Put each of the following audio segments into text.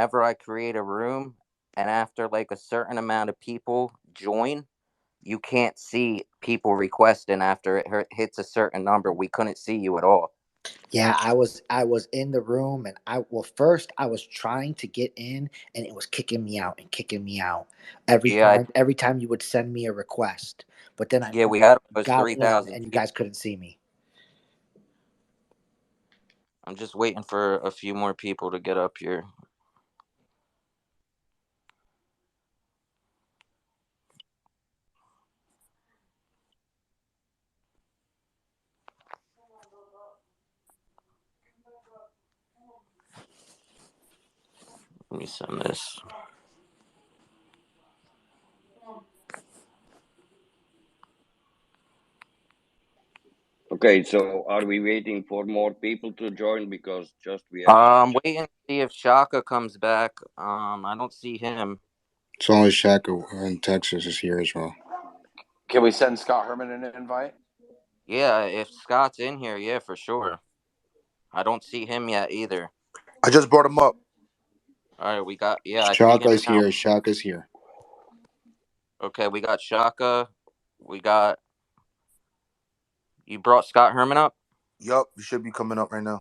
whenever I create a room, and after like a certain amount of people join, you can't see people requesting after it hits a certain number. We couldn't see you at all. Yeah, I was in the room, and first I was trying to get in, and it was kicking me out and kicking me out Yeah, every time you would send me a request. But then I yeah, we had almost got three in, thousand and you people. guys couldn't see me. I'm just waiting for a few more people to get up here. Let me send this. Okay, so are we waiting for more people to join? Because just we have. Waiting to see if Shaka comes back. I don't see him. It's only Shaka in Texas is here as well. Can we send Scott Herman an invite? Yeah, if Scott's in here, yeah, for sure. I don't see him yet either. I just brought him up. All right, we got, yeah, I see him Shaka's now. here. Shaka's here. Okay, we got Shaka. We got, you brought Scott Herman up? Yup, you should be coming up right now.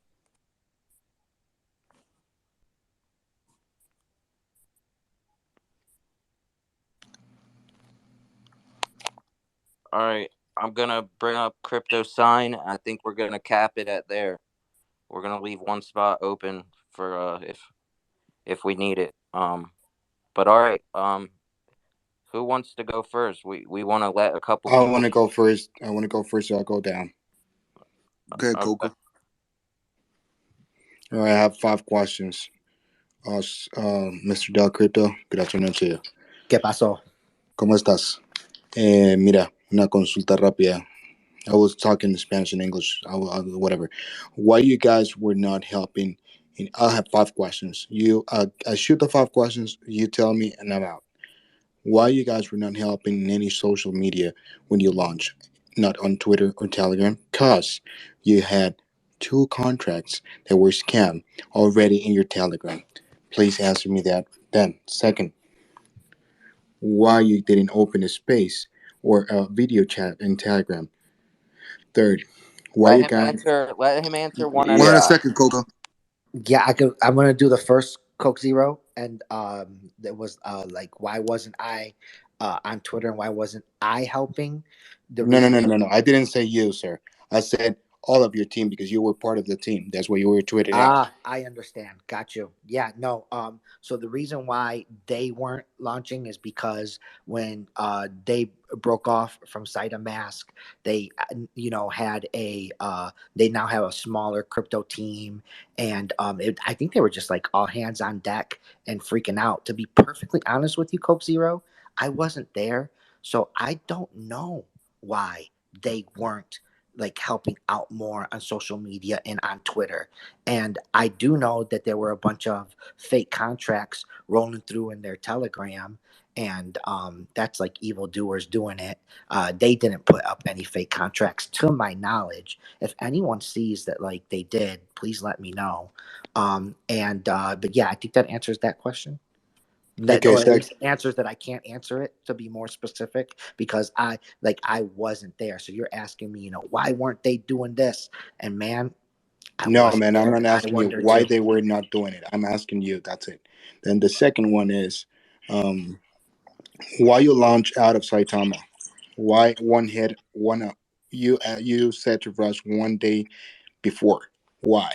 All right, I'm gonna bring up Crypto Sign. I think we're gonna cap it at there. We're gonna leave one spot open for if we need it. But all right, who wants to go first? We want to let a couple I want people. to go first. I want to go first, so I'll go down. Okay, Okay. Coco. All right, I have 5 questions. Mr. Del Crypto, good afternoon to you. ¿Qué pasó? ¿Cómo estás? Mira, una consulta rápida. I was talking Spanish and English, whatever. Why you guys were not helping? I'll have 5 questions. I shoot the 5 questions. You tell me, and I'm out. Why you guys were not helping in any social media when you launch, not on Twitter or Telegram? Cause you had 2 contracts that were scam already in your Telegram. Please answer me that. Then, second, why you didn't open a space or a video chat in Telegram? Third, why Let you him guys? answer. Let him answer one at One a in a Yeah, time. second, Coco. Yeah, I'm gonna do the first Coke Zero, and there was like, why wasn't I on Twitter, and why wasn't I helping? The No, no, reason no, no, no. I didn't say you, sir. I said all of your team because you were part of the team. That's why you were tweeted out. I understand. Got you. Yeah, no. So the reason why they weren't launching is because when they broke off from Cyta Mask, they had they now have a smaller crypto team, and I think they were just like all hands on deck and freaking out. To be perfectly honest with you, Coke Zero, I wasn't there, so I don't know why they weren't like helping out more on social media and on Twitter. And I do know that there were a bunch of fake contracts rolling through in their Telegram. And that's like evildoers doing it. They didn't put up any fake contracts, to my knowledge. If anyone sees that, like they did, please let me know. But yeah, I think that answers that question, that, Okay, or at sec. least answers that I can't answer it, to be more specific, because I wasn't there. So you're asking me, why weren't they doing this? And man, I No, wasn't man, I'm there, not and I asking you wonder why too. they were not doing it. I'm asking you. That's it. Then the second one is, um, why you launch out of Saitama? Why one hit one up? You said to rush one day before. Why?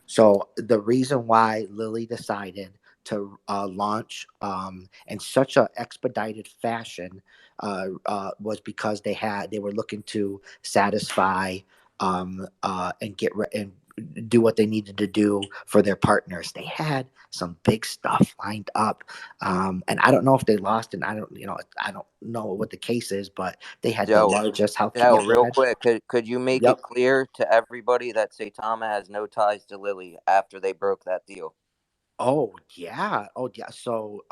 So the reason why Lilly decided to launch in such a expedited fashion was because they were looking to satisfy and and do what they needed to do for their partners. They had some big stuff lined up, and I don't know if they lost, and I don't know what the case is, but they had the Joe, largest health. Joe, Yep, go real ahead. quick, could you make it Yep. clear to everybody that Saitama has no ties to Lilly after they broke that deal? Oh yeah. So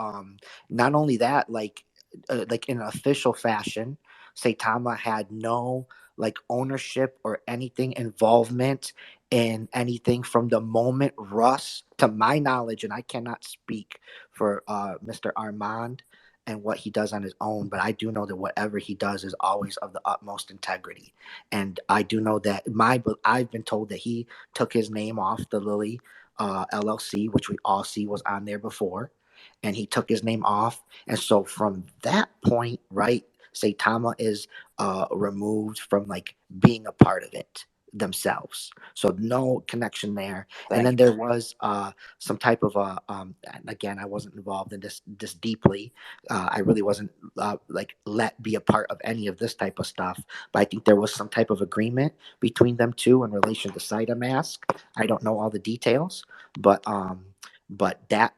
not only that, like in an official fashion. Saitama had no like ownership or anything involvement in anything from the moment Russ, to my knowledge, and I cannot speak for Mr. Armand and what he does on his own, but I do know that whatever he does is always of the utmost integrity. And I do know that but I've been told that he took his name off the Lilly LLC, which we all see was on there before, and he took his name off. And so from that point, right, Saitama is removed from like being a part of it themselves. So no connection there. And Thank then there was some type of and again, I wasn't involved in this deeply. I really wasn't like let be a part of any of this type of stuff. But I think there was some type of agreement between them two in relation to Saida Mask. I don't know all the details, but that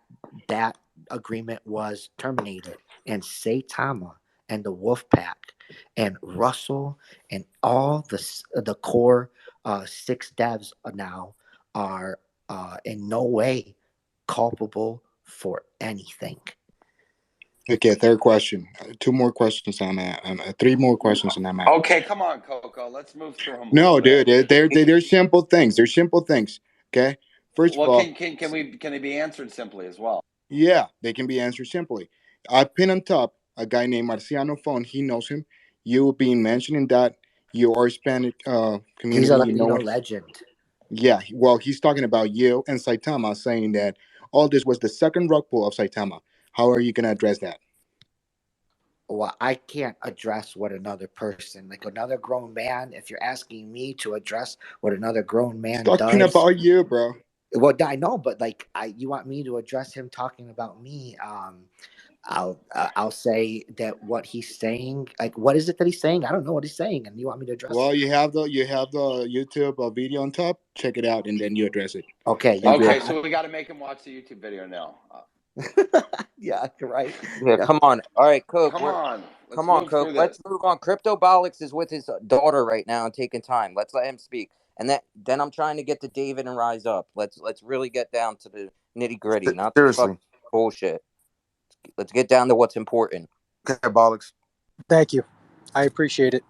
agreement was terminated, and Saitama and the Wolf Pack and Russell and all the core six devs now are in no way culpable for anything. Okay, third question. Two more questions on that. Three more questions on that map. Okay, come on, Coco. Let's move through them a No, little bit. dude, they're simple things. They're simple things. Okay. First of Well, all, can they be answered simply as well? yeah, they can be answered simply. I pin on top a guy named Marciano Phone. He knows him. You being mentioned in that you are Hispanic He's community. a You know Latino what? legend. Yeah. Well, he's talking about you and Saitama, saying that all this was the second rug pull of Saitama. How are you gonna address that? Well, I can't address what another person, like another grown man. If you're asking me to address what another grown He's man talking does, about you, bro. well, I know, but like, you want me to address him talking about me? I'll say that what he's saying, like, what is it that he's saying? I don't know what he's saying, and you want me to address Well, it? you have the YouTube video on top. Check it out, and then you address it. Okay, yeah, Thank you. Okay, so we got to make him watch the YouTube video now. yeah, right. Yeah, Yeah. come on. All right, Coke. Come on, let's Come on, move Coke. through Let's this. move on. Cryptobolics is with his daughter right now and taking time. Let's let him speak. And then I'm trying to get to David and Rise Up. Let's really get down to the nitty gritty, not the fuck Seriously. bullshit. Let's get down to what's important. Okay, Bollocks. Thank you. I appreciate it.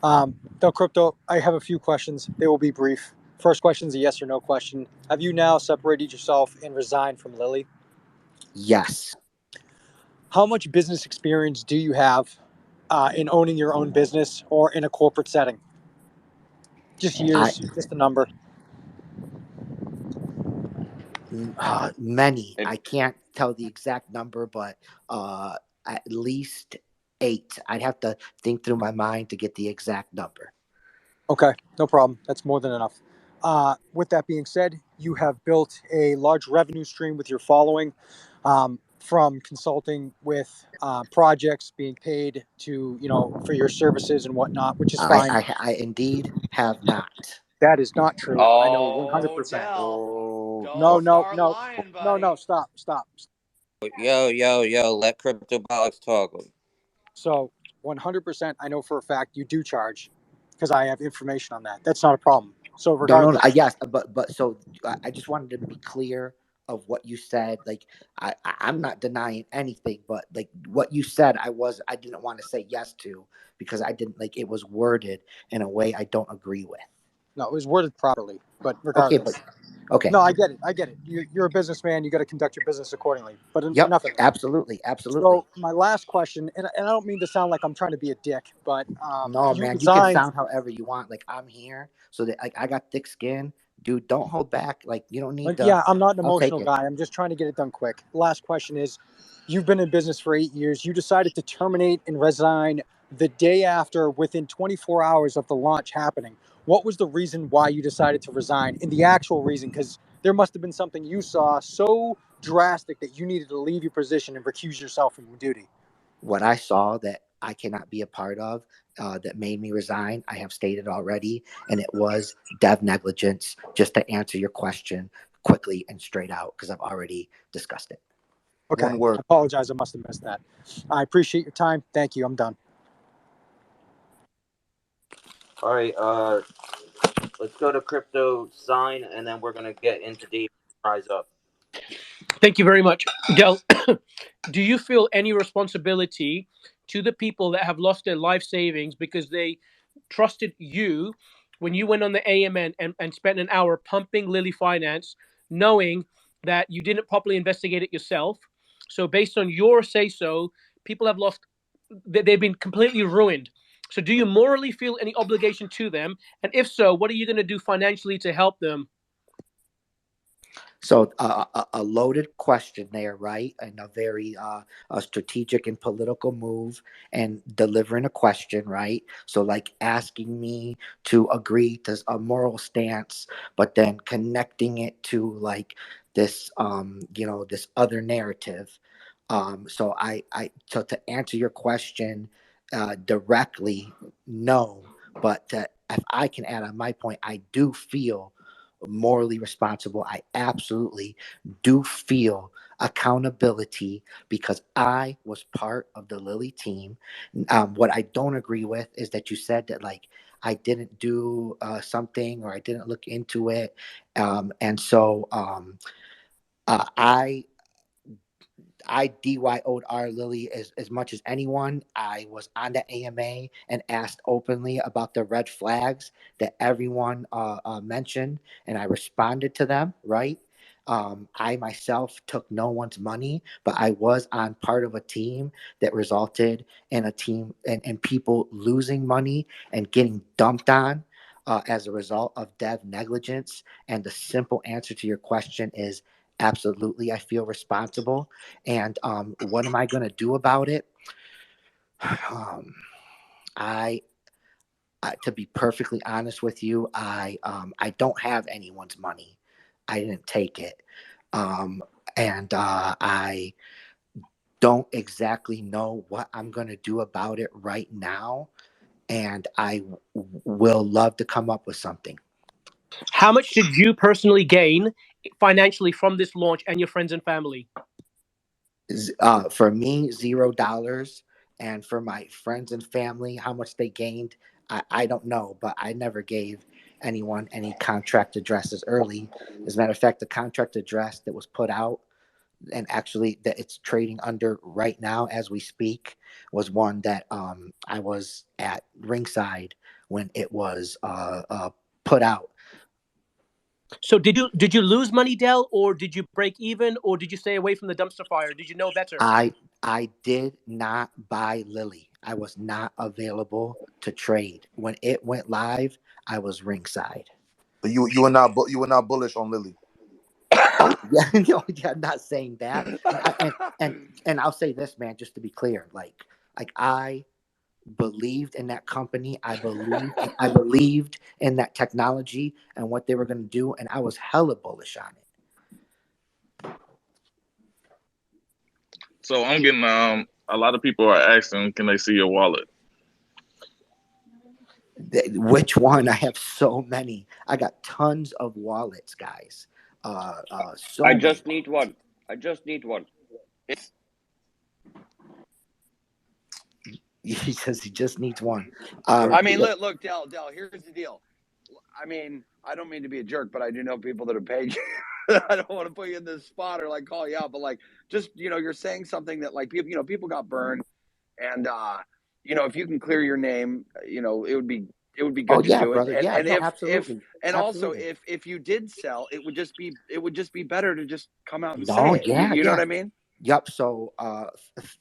Del Crypto, I have a few questions. They will be brief. First question is a yes or no question. Have you now separated yourself and resigned from Lilly? Yes. How much business experience do you have in owning your own business or in a corporate setting? Just I years, just a number. many. It, I can't tell the exact number, but at least 8. I'd have to think through my mind to get the exact number. Okay, no problem. That's more than enough. With that being said, you have built a large revenue stream with your following, from consulting with projects, being paid to for your services and whatnot, which is fine. I indeed have not. That is not true. I know oh, 100%. Dell, Oh, No, don't no, start no, lying, no, no. buddy. Stop, stop. yo. Let Cryptobolics talk. So 100%, I know for a fact you do charge because I have information on that. That's not a problem. So No. regardless, Yes, but so I just wanted to be clear of what you said. Like I'm not denying anything, but like what you said, I didn't want to say yes to because I didn't like it was worded in a way I don't agree with. no, it was worded properly. But Okay, but regardless, okay. no, I get it. I get it. You're a businessman. You got to conduct your business accordingly. But Yep, enough of that. absolutely, So absolutely. my last question, and I don't mean to sound like I'm trying to be a dick, but No, you man, you can resigned. sound however you want. Like I'm here, so that like I got thick skin, dude. Don't hold back. Like you don't need Like, to. yeah, I'm not an I'll take emotional it. guy. I'm just trying to get it done quick. Last question is, you've been in business for 8 years. You decided to terminate and resign the day after, within 24 hours of the launch happening. What was the reason why you decided to resign? And the actual reason, because there must have been something you saw so drastic that you needed to leave your position and recuse yourself from your duty. What I saw that I cannot be a part of, that made me resign, I have stated already, and it was dev negligence. Just to answer your question quickly and straight out, because I've already discussed it. Okay, One I word. apologize. I must have missed that. I appreciate your time. Thank you. I'm done. All right, let's go to Crypto Sign, and then we're gonna get into David and Rise Up. Thank you very much. Del, do you feel any responsibility to the people that have lost their life savings because they trusted you when you went on the AMN and spent an hour pumping Lilly Finance, knowing that you didn't properly investigate it yourself. So, based on your say so, people have lost, they've been completely ruined. So, do you morally feel any obligation to them? And if so, what are you going to do financially to help them? So a loaded question there, right? And a very a strategic and political move, and delivering a question, right? So like asking me to agree to a moral stance, but then connecting it to like this, this other narrative. So to answer your question directly, no. But if I can add on my point, I do feel morally responsible. I absolutely do feel accountability because I was part of the Lilly team. What I don't agree with is that you said that like I didn't do something or I didn't look into it, and so I DYO'd our Lilly as much as anyone. I was on the AMA and asked openly about the red flags that everyone mentioned, and I responded to them, right? I myself took no one's money, but I was on part of a team that resulted in a team and people losing money and getting dumped on as a result of dev negligence. And the simple answer to your question is absolutely, I feel responsible. And what am I going to do about it? Um, I, to be perfectly honest with you, I don't have anyone's money. I didn't take it, and I don't exactly know what I'm going to do about it right now. And I will love to come up with something. How much did you personally gain financially from this launch and your friends and family? For me, $0. And for my friends and family, how much they gained, I don't know, but I never gave anyone any contract addresses early. As a matter of fact, the contract address that was put out and actually that it's trading under right now as we speak was one that I was at ringside when it was put out. So did you lose money, Dell, or did you break even, or did you stay away from the dumpster fire? Did you know better? I did not buy Lilly. I was not available to trade when it went live. I was ringside. So you were not bullish on Lilly. Oh yeah, yeah, I'm not saying that. And I'll say this, man, just to be clear, like I believed in that company. I believed in that technology and what they were going to do, and I was hella bullish on So I'm getting a lot of people are asking, can they see your wallet? it. Which one? I have so many. I got tons of wallets, guys. I So many just need wallets. one. I just need one. It's He says he just needs one. I mean, look, Dell. Here's the deal. I mean, I don't mean to be a jerk, but I do know people that have paid you. I don't want to put you in this spot or like call you out, but like, just you're saying something that like people, people got burned, and if you can clear your name, it would be Oh good to yeah, do it. brother. And Yeah, and no, if absolutely, and also absolutely. if you did sell, it would just be better to just come out and say No, it. You, yeah, you know what yeah. I mean? Yep. So,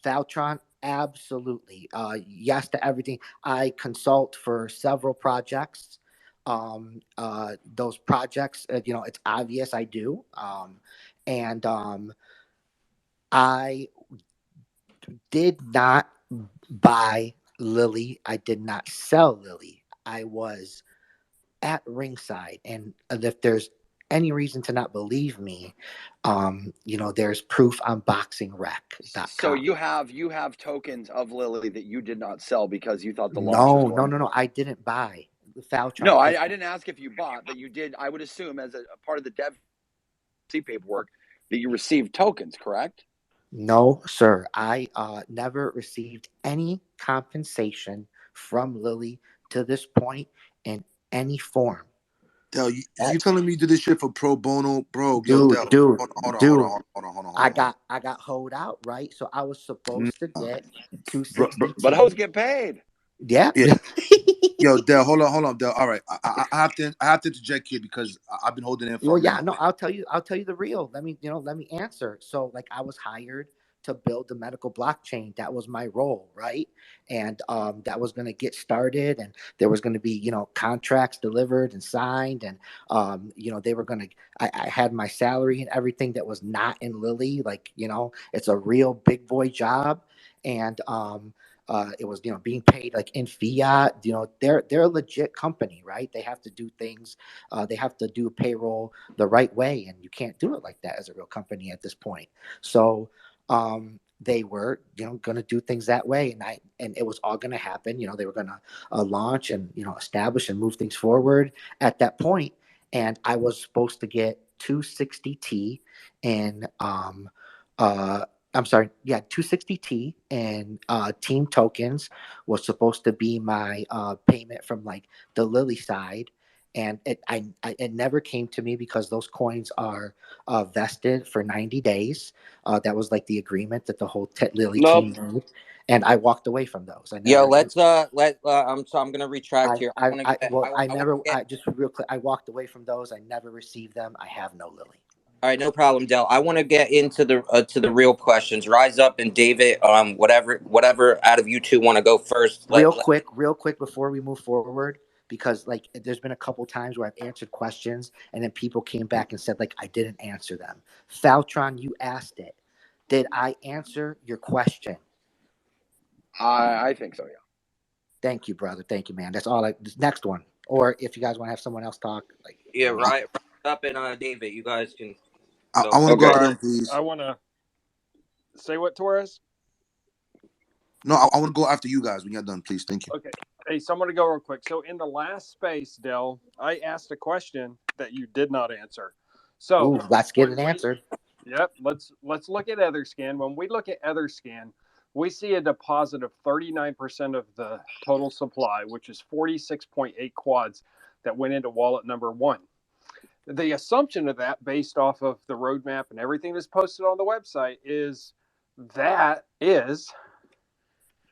Faltron, absolutely. Yes to everything. I consult for several projects. Those projects, it's obvious I do. And I did not buy Lilly. I did not sell Lilly. I was at ringside, and if there's any reason to not believe me, there's proof on So boxingrec.com. you have tokens of Lily that you did not sell because you thought the launch was No, no, going no, no. poorly. I didn't buy the Faltron No, because I didn't ask if you bought, but you did. I would assume as a part of the dev paperwork that you received tokens, correct? no, sir. I never received any compensation from Lilly to this point in any form. Del, you That telling me you did this shit for pro bono, bro? Yo, dude, Del, dude, hold on, hold dude. on, hold on, hold on, hold I on, hold got hoed out, right? So I was on. supposed to get But 260 hoes T. get paid. Yeah. Yeah, yo, Del, hold on, Del. All right, I have to interject here because I've been holding in for Well, a yeah, minute. no, I'll tell you the real. Let me answer. So, like, I was hired to build the medical blockchain. That was my role, right? And that was going to get started, and there was going to be, contracts delivered and signed, and they were going to. I had my salary and everything that was not in Lilly. Like, it's a real big boy job, and it was, being paid like in fiat. They're a legit company, right? They have to do things. They have to do payroll the right way, and you can't do it like that as a real company at this point. So they were, going to do things that way, and it was all going to happen. They were going to launch and establish and move things forward at that point. And I was supposed to get 260T in uh I'm sorry, yeah, 260T and team tokens was supposed to be my payment from like the Lilly side, and it never came to me because those coins are vested for 90 days. That was like the agreement that the whole Lilly Nope. team made, and I walked away from those. I Yo, never. let's I'm gonna retract here. I want to get. Well, I I want never. to get. I just real quick. I walked away from those. I never received them. I have no Lilly. All right, no problem, Del. I want to get into the to the real questions. Rise up and David, whatever out of you two want to go first. Real quick before we move forward, because like there's been a couple times where I've answered questions and then people came back and said like I didn't answer them. Faltron, you asked it. Did I answer your question? I think so. Yeah. Thank you, brother. Thank you, man. That's all. This next one, or if you guys want to have someone else talk, like Yeah, I mean, right up and David, you guys can I go. want to go Okay. All after right. him, please. I want to say what, Torres? No, I want to go after you guys when you're done, please. Thank you. Okay. Hey, someone to go real quick. So in the last space, Dell, I asked a question that you did not answer. ooh, So let's get when it we, answered. yep, let's look at Etherscan. When we look at Etherscan, we see a deposit of 39% of the total supply, which is 46.8 quads that went into wallet number one. The assumption of that, based off of the roadmap and everything that's posted on the website, is that is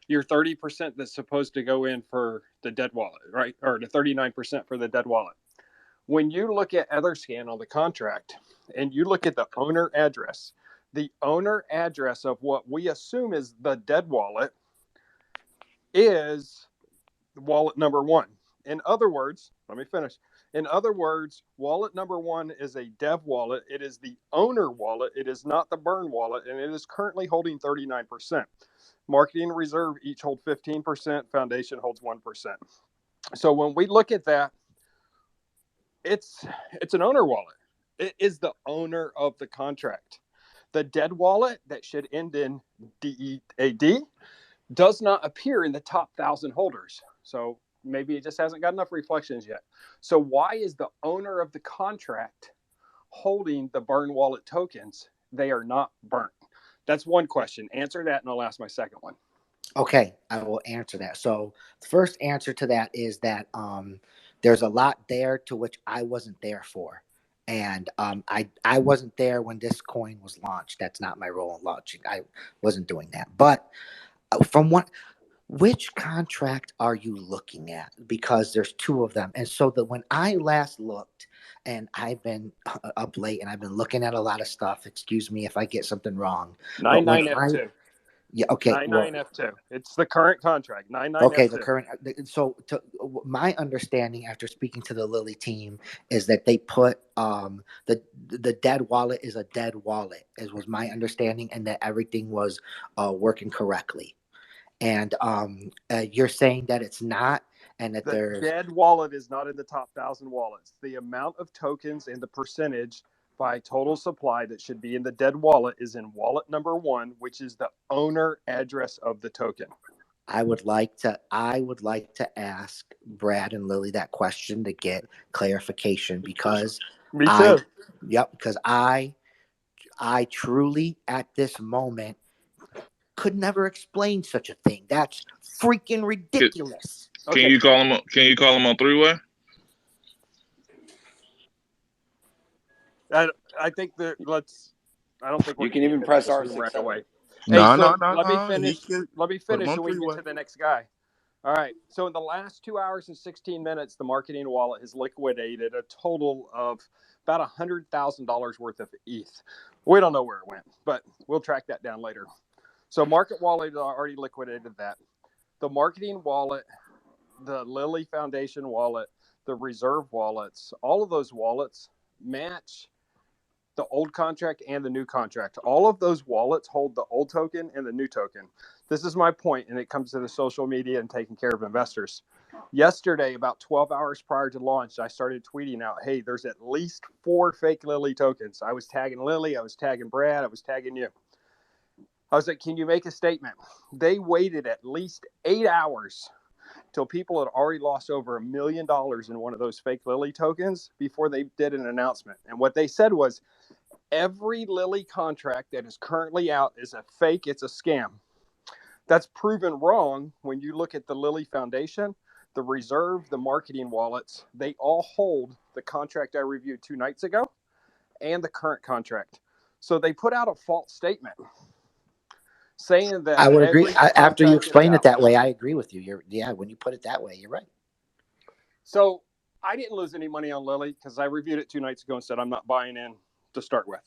your 30% that's supposed to go in for the dead wallet, right? Or the 39% for the dead wallet. When you look at Etherscan on the contract and you look at the owner address of what we assume is the dead wallet is wallet number one. In other words, let me finish. In other words, wallet number one is a dev wallet. It is the owner wallet. It is not the burn wallet, and it is currently holding 39%. Marketing and reserve each hold 15%. Foundation holds 1%. So when we look at that, it's an owner wallet. It is the owner of the contract. The dead wallet that should end in DEAD does not appear in the top 1,000 holders. So maybe it just hasn't got enough reflections yet. So why is the owner of the contract holding the burn wallet tokens? They are not burnt. That's one question. Answer that, and I'll ask my second one. Okay, I will answer that. So the first answer to that is that there's a lot there to which I wasn't there for. And I wasn't there when this coin was launched. That's not my role in launching. I wasn't doing that. But from which contract are you looking at? Because there's two of them. And so that when I last looked, and I've been up late and I've been looking at a lot of stuff. Excuse me if I get something wrong. But when I 99F2. yeah, okay, well, 99F2. It's the current contract. okay, the 99F2. current. So, my understanding after speaking to the Lilly team is that they put the dead wallet is a dead wallet, as was my understanding, and that everything was working correctly. And you're saying that it's not, and that The there's. dead wallet is not in the top 1,000 wallets. The amount of tokens and the percentage by total supply that should be in the dead wallet is in wallet number one, which is the owner address of the token. I would like to ask Brad and Lily that question to get clarification because Me I too. yep, because I truly at this moment could never explain such a thing. That's freaking Can, ridiculous. can Okay. you call him? Can you call him on three way? I think that I don't think we're You going can to even get to press this room right R67. away. Hey, No, so no, no, let me no. He finish. can Let me put him finish, on and we can get three-way. to the next guy. All right. So in the last 2 hours and 16 minutes, the marketing wallet has liquidated a total of about $100,000 worth of ETH. We don't know where it went, but we'll track that down later. So Market Wallet already liquidated that. The marketing wallet, the Lilly Foundation wallet, the reserve wallets, all of those wallets match the old contract and the new contract. All of those wallets hold the old token and the new token. This is my point, and it comes to the social media and taking care of investors. Yesterday, about 12 hours prior to launch, I started tweeting out, hey, there's at least 4 fake Lilly tokens. I was tagging Lilly, I was tagging Brad, I was tagging you. I was like, can you make a statement? They waited at least 8 hours till people had already lost over $1 million in one of those fake Lilly tokens before they did an announcement. And what they said was, every Lilly contract that is currently out is a fake, it's a scam. That's proven wrong when you look at the Lilly Foundation, the reserve, the marketing wallets. They all hold the contract I reviewed 2 nights ago and the current contract. So they put out a false statement saying that I would agree. every After you contract is explain it out. that way, I agree with you. When you put it that way, you're right. So I didn't lose any money on Lilly because I reviewed it 2 nights ago and said I'm not buying in to start with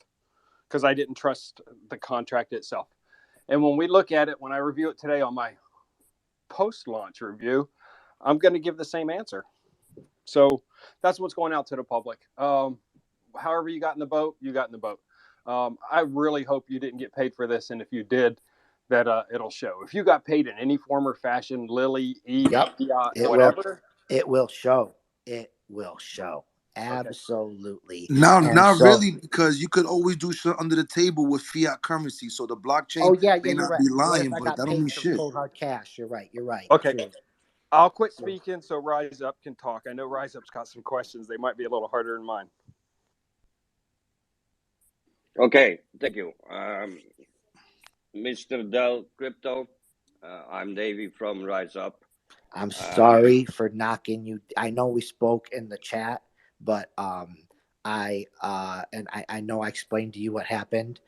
because I didn't trust the contract itself. And when we look at it, when I review it today on my post-launch review, I'm going to give the same answer. So that's what's going out to the public. However you got in the boat, you got in the boat. I really hope you didn't get paid for this, and if you did, that it'll show. If you got paid in any form or fashion, Lilly, ETH, Yep. fiat, It will. whatever. It will show. It will show. Okay. Absolutely. Now, And not so, really, because you could always do shit under the table with fiat currency. So the blockchain oh yeah, may you're not right. be What if lying, I but got that don't mean paid some shit. cold hard cash? You're right. You're right. Okay. True. I'll quit speaking so Rise Up can talk. I know Rise Up's got some questions. They might be a little harder than mine. Okay, thank you. Mr. Dell Crypto, I'm Davey from Rise Up. I'm Um, sorry for knocking you. I know we spoke in the chat, but I know I explained to you what happened,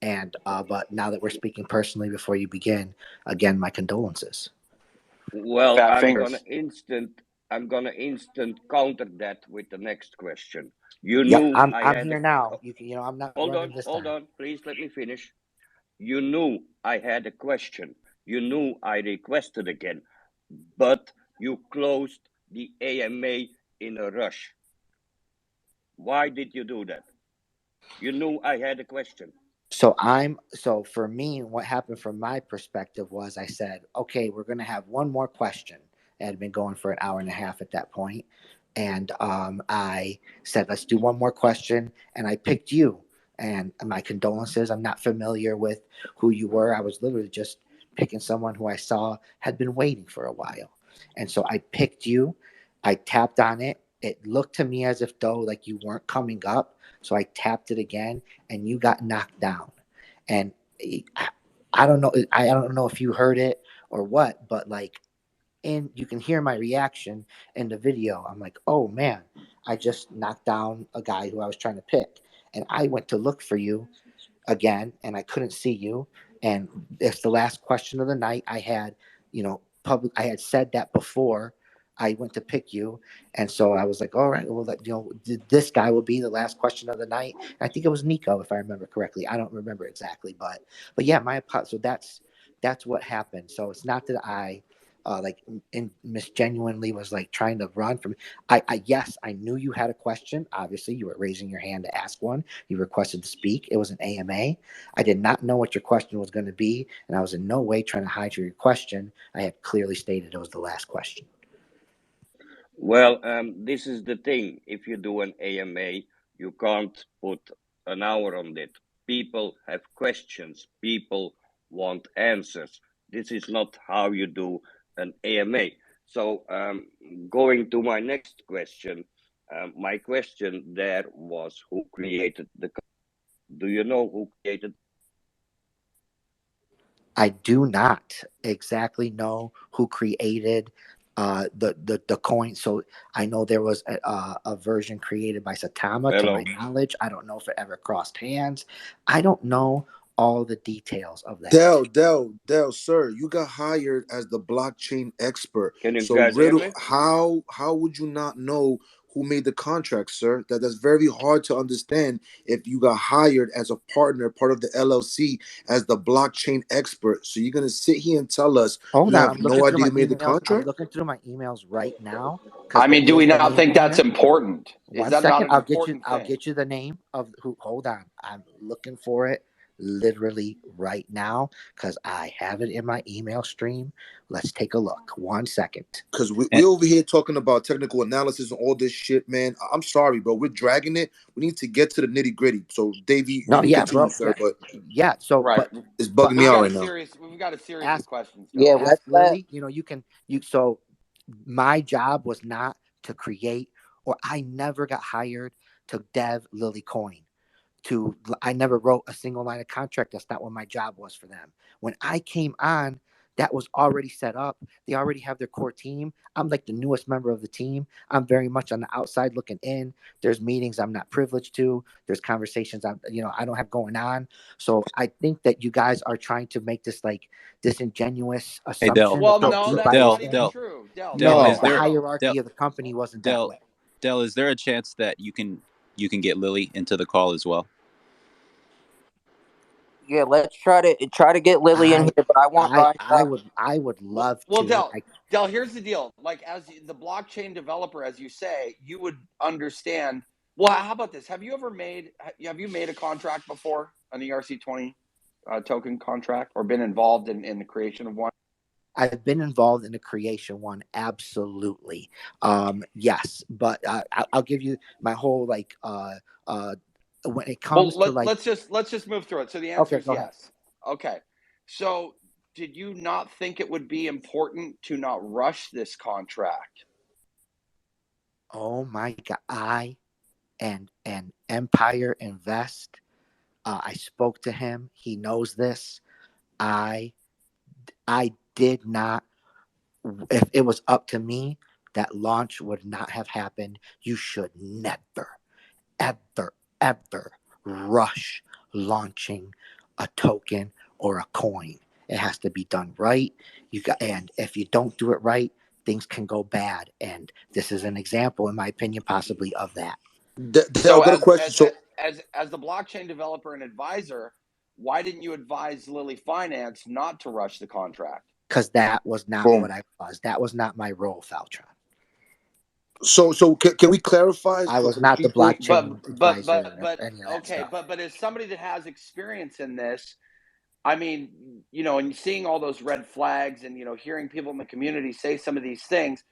and but now that we're speaking personally before you begin, again, my condolences. well, Fat fingers. I'm gonna instant counter that with the next question. You Yep, knew I I'm had a here now. You can, I'm not running this hold time. on, please let me finish. You knew I had a question. You knew I requested again, but you closed the AMA in a rush. Why did you do that? You knew I had a question. So for me, what happened from my perspective was I said, okay, we're gonna have one more question. It had been going for an hour and a half at that point, and I said, let's do one more question, and I picked you. And my condolences. I'm not familiar with who you were. I was literally just picking someone who I saw had been waiting for a while, and so I picked you. I tapped on it. It looked to me as if though like you weren't coming up, so I tapped it again and you got knocked down. And I don't know. I don't know if you heard it or what, but like, and you can hear my reaction in the video. I'm like, oh man, I just knocked down a guy who I was trying to pick, and I went to look for you again, and I couldn't see you. And it's the last question of the night. I had, public. I had said that before I went to pick you, and so I was like, all right, well, this guy will be the last question of the night. I think it was Nico, if I remember correctly. I don't remember exactly, but yeah, my apologies. So that's what happened. So it's not that I like Miss genuinely was like trying to run from. Yes, I knew you had a question. Obviously, you were raising your hand to ask one. You requested to speak. It was an AMA. I did not know what your question was going to be, and I was in no way trying to hide your question. I had clearly stated it was the last question. Well, this is the thing. If you do an AMA, you can't put an hour on it. People have questions. People want answers. This is not how you do an AMA. So, going to my next question, my question there was who created the. Do you know who created? I do not exactly know who created the coin. So I know there was a version created by Satama. To my Hello. knowledge, I don't know if it ever crossed hands. I don't know all the details of that. Dell, sir, you got hired as the blockchain expert. Can you So guys hear riddle, me? how would you not know who made the contract, sir? That's very hard to understand if you got hired as a partner, part of the LLC, as the blockchain expert. So you're gonna sit here and tell us Hold you on, have I'm looking no through idea my who made the emails. I'm contract? looking through my emails right now I because there mean, do is we the not name think in that's there. important? Is One that not second, an important I'll thing? get you the name of who. Hold on, I'm looking for it literally right now because I have it in my email stream. Let's take a look. 1 second. Because we And over here talking about technical analysis and all this shit, man. I'm sorry, bro. We're dragging it. We need to get to the nitty gritty. So, Davey, you No, can yeah, continue, bro. sir, Yeah, but yeah. So, Right. it's but bugging me We've out got right now. a series of ask questions, Yeah, Del. let's ask let. Lily. You. So my job was not to create, or I never got hired to dev Lily Coin. I never wrote a single line of contract. That's not what my job was for them. When I came on, that was already set up. They already have their core team. I'm like the newest member of the team. I'm very much on the outside looking in. There's meetings I'm not privileged to. There's conversations I don't have going on. So I think that you guys are trying to make this like disingenuous hey, Dell, assumption Well, about no, deep that's not Dell, even understanding. Dell, true. Del, Dell, No, is come the on, there, bro. Dell, hierarchy of the company wasn't that Dell, way. Dell, is there a chance that you can get Lily into the call as well? Yeah, let's try to get Lily in I here, but I want Ryan. I would Well, love well, to. Del, here's the deal. Like, as the blockchain developer, as you say, you would understand. Well, how about this? Have you made a contract before, an ERC20 token contract, or been involved in the creation of one? I've been involved in the creation one, absolutely. Yes, but I'll give you my whole when it comes Well, to like. let's just move through it. So the answer Okay, is go ahead. yes. Okay. So did you not think it would be important to not rush this contract? Oh my God, I and Empire Invest. I spoke to him. He knows this. I I did not. If it was up to me, that launch would not have happened. You should never, ever, ever rush launching a token or a coin. It has to be done right. And if you don't do it right, things can go bad. And this is an example, in my opinion, possibly of that. Dell, So got a question. So, as the blockchain developer and advisor, why didn't you advise Lilly Finance not to rush the contract? Because that was not boom. what I was. That was not my role, Faltron. So can we clarify I for was the not the people? blockchain advisor of any of that Okay, stuff. but as somebody that has experience in this, I mean, and seeing all those red flags and hearing people in the community say some of these things,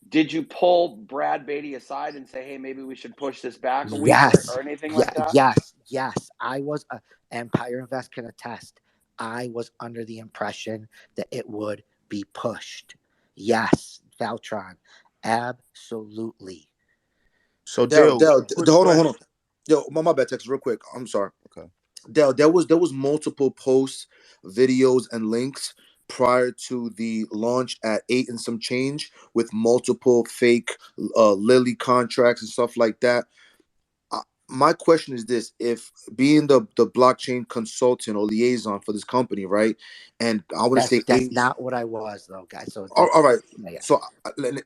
did you pull Brad Beatty aside and say, hey, maybe we should push this back a week Yes, or anything yeah, like that? yes. I was Empire Invest can attest. I was under the impression that it would be pushed. Yes, Valtron, absolutely. So Dell, quick Hold on, hold on. question. Yo, my bad, Texas, real quick. I'm sorry. Okay. Dell, there was multiple posts, videos, and links prior to the launch at 8 and some change with multiple fake Lily contracts and stuff like that. uh, my question is this: if being the blockchain consultant or liaison for this company, right? And I want to say That's eight. not what I was though, guys. So All right. yeah. So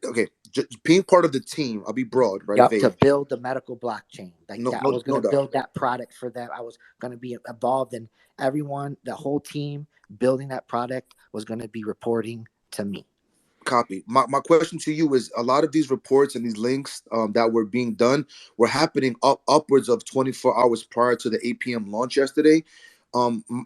okay, just being part of the team, I'll be broad, right? Yep, to Vague. build the medical blockchain like No, that. I no, was going no to doubt. build that product for them. I was going to be involved in everyone, the whole team building that product was going to be reporting to me. Copy. My question to you is: a lot of these reports and these links that were being done were happening upwards of 24 hours prior to the 8 p.m. launch yesterday.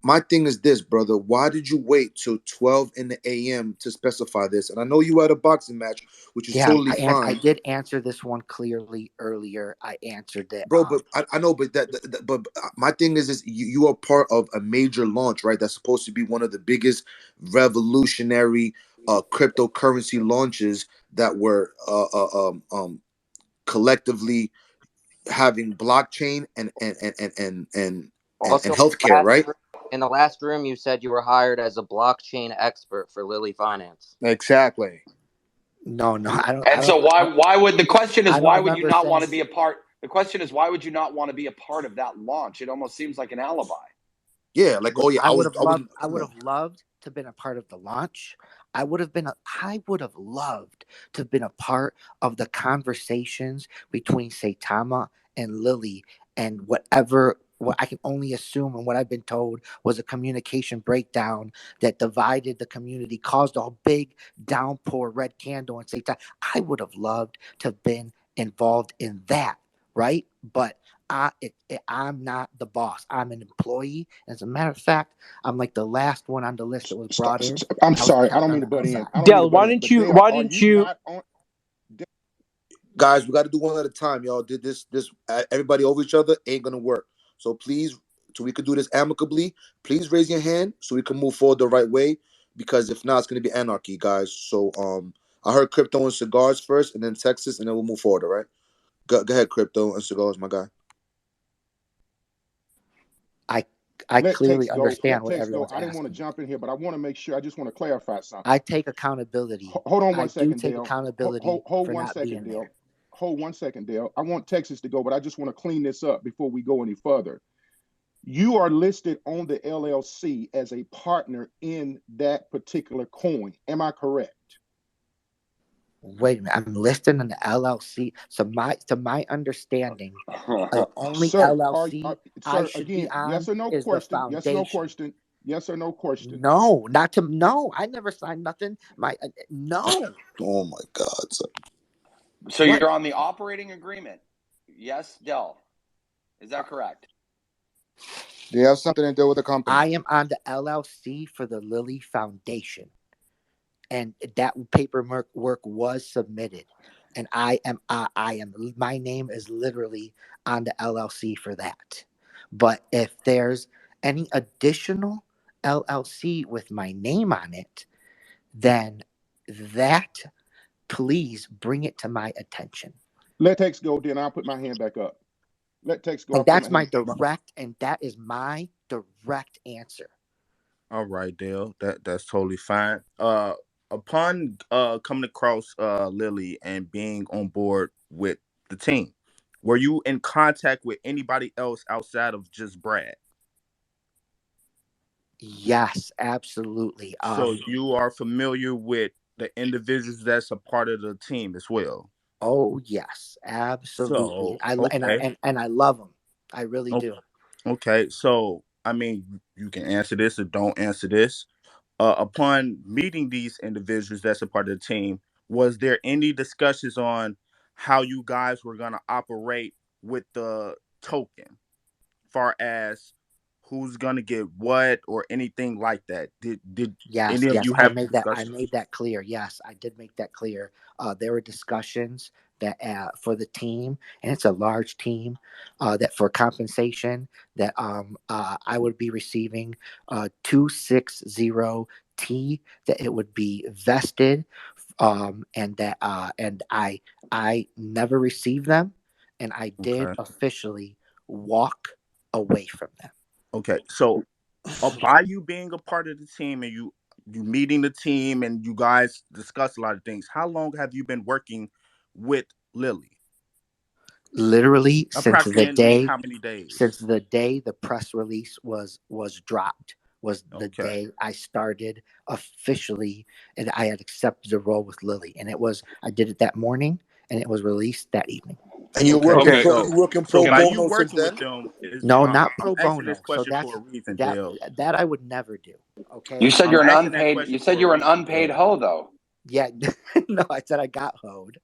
My thing is this, brother: why did you wait till 12 in the a.m. to specify this? And I know you had a boxing match, which is Yeah, totally I fine, did answer this one clearly earlier. I answered it. bro. But I know, but but my thing is you are part of a major launch, right? That's supposed to be one of the biggest revolutionary cryptocurrency launches that were collectively having blockchain and Also, healthcare, right? in the last room, you said you were hired as a blockchain expert for Lilly Finance. Exactly. No, I don't. And so why would the question is I don't why would you remember not saying. want to be a part? The question is why would you not want to be a part of that launch? It almost seems like an alibi. Yeah, like, oh yeah, I would have I was. loved. I Come would on. have loved to have been a part of the launch. I would have been. I would have loved to have been a part of the conversations between Saitama and Lilly and whatever. What I can only assume and what I've been told was a communication breakdown that divided the community, caused a big downpour, red candle, and Satan. I would have loved to have been involved in that, right? But I'm not the boss. I'm an employee. As a matter of fact, I'm like the last one on the list that was brought in. I'm I was sorry. I kept don't on mean to the butt in. outside. I don't mean to Dell, butt why in. didn't But you? Dale, Why are didn't you you? not on? Guys, we got to do one at a time, y'all. Did this everybody over each other ain't gonna work. So please, so we could do this amicably. Please raise your hand so we can move forward the right way. Because if not, it's gonna be anarchy, guys. So I heard crypto and cigars first, and then Texas, and then we'll move forward. All right. Go ahead, crypto and cigars, my guy. I I Let clearly text go. understand Let what text go. everyone's I didn't want to asking. jump in here, but I want to make sure. I just want to clarify I something. take accountability. Hold on I one do second, take Dale. accountability Hold for one not second, being Dale. there. Hold 1 second, Dale. I want Texas to go, but I just want to clean this up before we go any further. You are listed on the LLC as a partner in that particular coin. Am I correct? Wait a minute. I'm listed in the LLC. So my understanding, the only Sir, LLC I sir, should be again, on yes or no is the question. Yes or no foundation. question. Yes or no question. No, not to no. I never signed nothing. No. Oh my God. So, So What? you're on the operating agreement. Yes, Dell. Is that correct? Do you have something to do with the company? I am on the LLC for the Lilly Foundation, and that paperwork was submitted, and I am my name is literally on the LLC for that. But if there's any additional LLC with my name on it, then that please bring it to my attention. Let text go, then I'll put my hand back up. Let text go. And I'll put my that's hand. that is my direct answer. All right, Dale. That's totally fine. Upon coming across Lily and being on board with the team, were you in contact with anybody else outside of just Brad? Yes, absolutely. So you are familiar with the individuals that's a part of the team as well. Oh yes, absolutely. So okay, And I love them. I really o- do. okay. So I mean, you can answer this or don't answer this. Upon meeting these individuals that's a part of the team, was there any discussions on how you guys were going to operate with the token, far as who's going to get what or anything like that? Did Yes, any of yes. you have I discussions? made that clear. Yes, I did make that clear. There were discussions that for the team, and it's a large team, that for compensation that I would be receiving 260 that it would be vested, and that I never received them, and I did Okay. officially walk away from them. Okay. So by you being a part of the team and you meeting the team and you guys discuss a lot of things, how long have you been working with Lily? Literally Approximately how many since days? the day the press release was dropped was the Okay. day I started officially, and I had accepted the role with Lily, and it was I did it that morning, and it was released that evening. and Okay. you working So pro by Can you bono since working with then? them is No, not I'm pro asking this bono. So question for a reason, that Dale. that I would never do. You Okay. said I'm you're an asking that unpaid. You question said for a you're an reason, unpaid Dale. hoe, though. Yeah. No, I said I got hoed.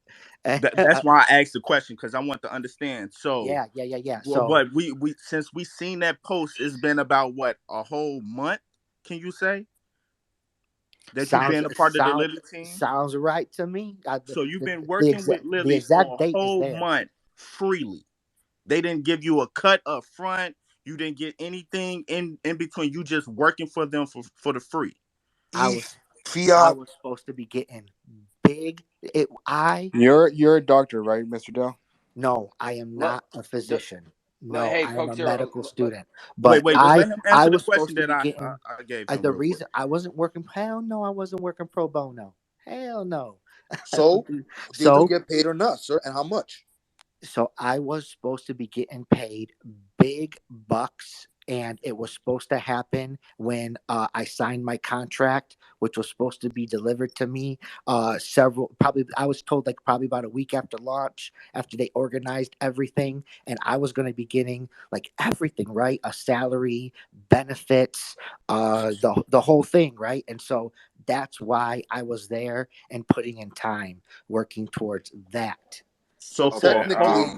That's why I asked the question because I want to understand. So, Yeah. So but we since we seen that post, it's been about what, a whole month? Can you say that you've sounds been a part of the sound Lily team? sounds right to me. So you've been working with The Lily for exact a date is whole there. month freely. They didn't give you a cut up front. You didn't get anything in between. You just working for them for the free. I E was I fiat. was supposed to be getting big. It I You're a doctor, right, Mr. Dell? No, I am Look, not a physician. No, hey, I am Coke a Zero. medical student. Wait, But wait, but let him I answer the was question supposed to that be getting I gave him the real quick. reason I wasn't working. Hell no, I wasn't working pro bono. Hell no. So did you So get paid or not, sir? And how much? so I was supposed to be getting paid big bucks, and it was supposed to happen when I signed my contract, which was supposed to be delivered to me several probably I was told like probably about a week after launch, after they organized everything, and I was going to be getting like everything, right? A salary, benefits, the whole thing, right? And so that's why I was there and putting in time working towards that. So Okay. for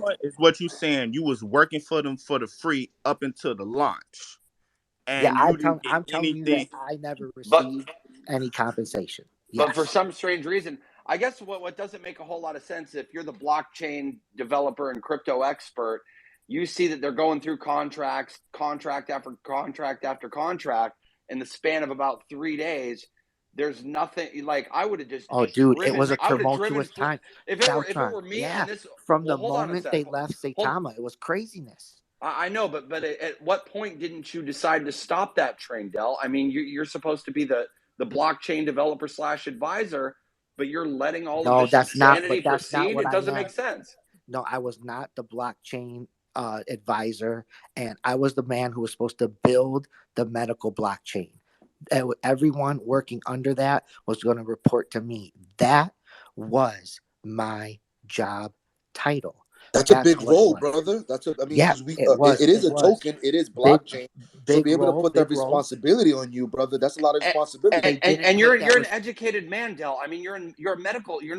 what is what you saying? You was working for them for the free up until the launch, Yeah, and you didn't get I'm telling you that anything. I never But received any compensation. But for Yes. some strange reason, I guess what doesn't make a whole lot of sense, if you're the blockchain developer and crypto expert, you see that they're going through contracts, contract after contract after contract in the span of about 3 days. There's nothing like I would have just Oh, dude, it was driven. a I would have driven. tumultuous time. If it Beltron. were me Yeah. and this, From well, the hold on a moment sec. they left Hold. Saitama, it was craziness. I know, but at what point didn't you decide to stop that train, Dell? I mean, you're supposed to be the blockchain developer slash advisor, but you're letting all of No, this but insanity that's not proceed. what It I doesn't am. make sense. No, I was not the blockchain advisor, and I was the man who was supposed to build the medical blockchain. Everyone working under that was going to report to me. That was my job title. That's a That's big what it role, was. brother. That's a, I mean, Yeah, because we, it was. it is It a was token. It is big, blockchain. So big be able to role, put that big role. responsibility on you, brother. That's a lot of And, responsibility. They didn't you're put that. an educated man, Dell. I mean, you're in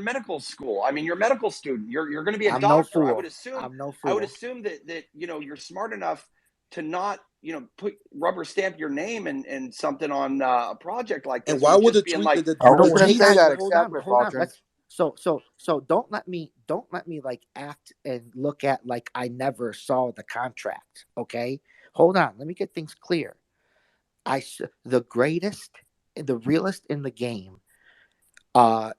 medical school. I mean, you're a medical student. You're going to be a I'm no doctor. fool. I'm no I would fool. assume that you're smart enough to not put rubber stamp your name and something on a project like And this. It why would would the just be in tweet like, the I Oh, wasn't but going to hang say on, that but exactly, hold on. Beltran. Let's don't let me like act and look at like I never saw the contract. Okay, hold on. Let me get things clear. The greatest, the realest in the game. Uh,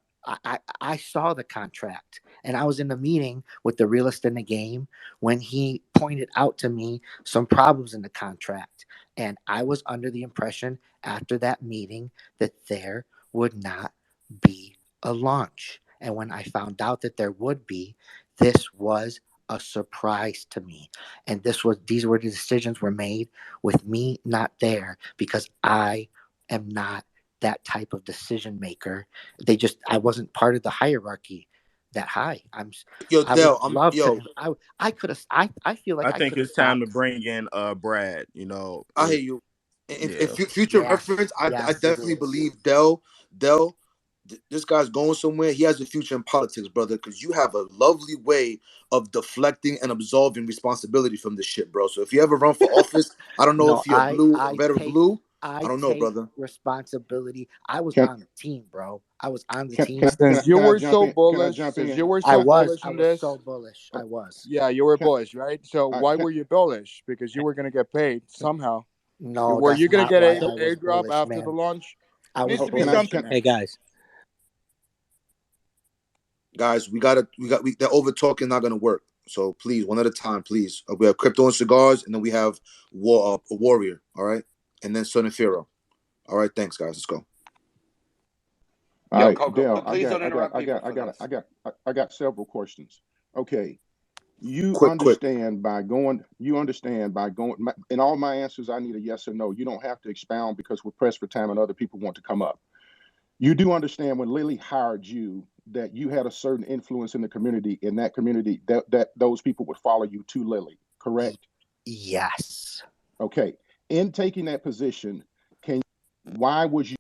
I saw the contract, and I was in the meeting with the realist in the game when he pointed out to me some problems in the contract, and I was under the impression after that meeting that there would not be a launch. And when I found out that there would be, this was a surprise to me. And these were the decisions were made with me not there because I am not that type of decision maker. I wasn't part of the hierarchy that high. yo, I would Dell. love to. I could have. I feel like I I think could have it's time to stopped. bring in Brad. I hear you. In Yeah. future Yes, reference, I yes, it definitely is. believe Dell, this guy's going somewhere. He has a future in politics, brother, because you have a lovely way of deflecting and absolving responsibility from this shit, bro. So if you ever run for office, I don't know No, if you're blue, red or blue. I I don't know, take brother. responsibility. I was Can on the team, bro. I was on the can team. can Since you can I were jump so in? Can I bullish, jump in? I on was this, so bullish. I was. yeah, you were Can bullish, right? So why can, were you bullish? Because you were going to get paid somehow. No, Were that's you going to not get why So, I was a drop bullish, after the man. launch? I Needs was to be can I bullish. something. can hey guys, Guys, that over talking not gonna work. So please, one at a time, please. We have crypto and cigars, and then we have a warrior. All right, and then Son and Pharaoh. All right, thanks, guys. Let's go. All yo, right, Coco, Dale. but please don't interrupt people for this. I got several questions. Okay, you Quick. understand by going. You understand by going. In all my answers, I need a yes or no. You don't have to expound because we're pressed for time and other people want to come up. You do understand when Lilly hired you that you had a certain influence in the community. In that community, that those people would follow you to Lilly. Y- Correct? yes. Okay. In taking that position, can why would you?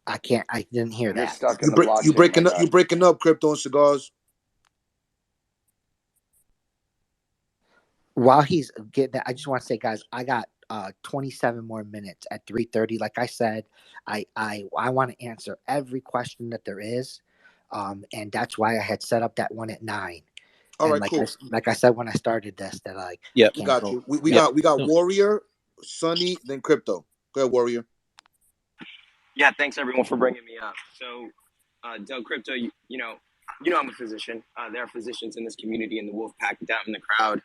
I can't. I didn't hear You're that. stuck in You the break you blockchain, my breaking up. You guy. breaking up crypto and cigars. While he's getting that, I just want to say, guys, I got 27 more minutes at 3:30. Like I said, I want to answer every question that there is, and that's why I had set up that one at 9. All And right, cool. like I said when I started this, that I Yep. We can't got go. you. We Yep. got so warrior, Sunny, then crypto. Go ahead, warrior. Yeah, thanks everyone for bringing me up. So, Del Crypto, you know I'm a physician. There are physicians in this community in the Wolf Pack down in the crowd.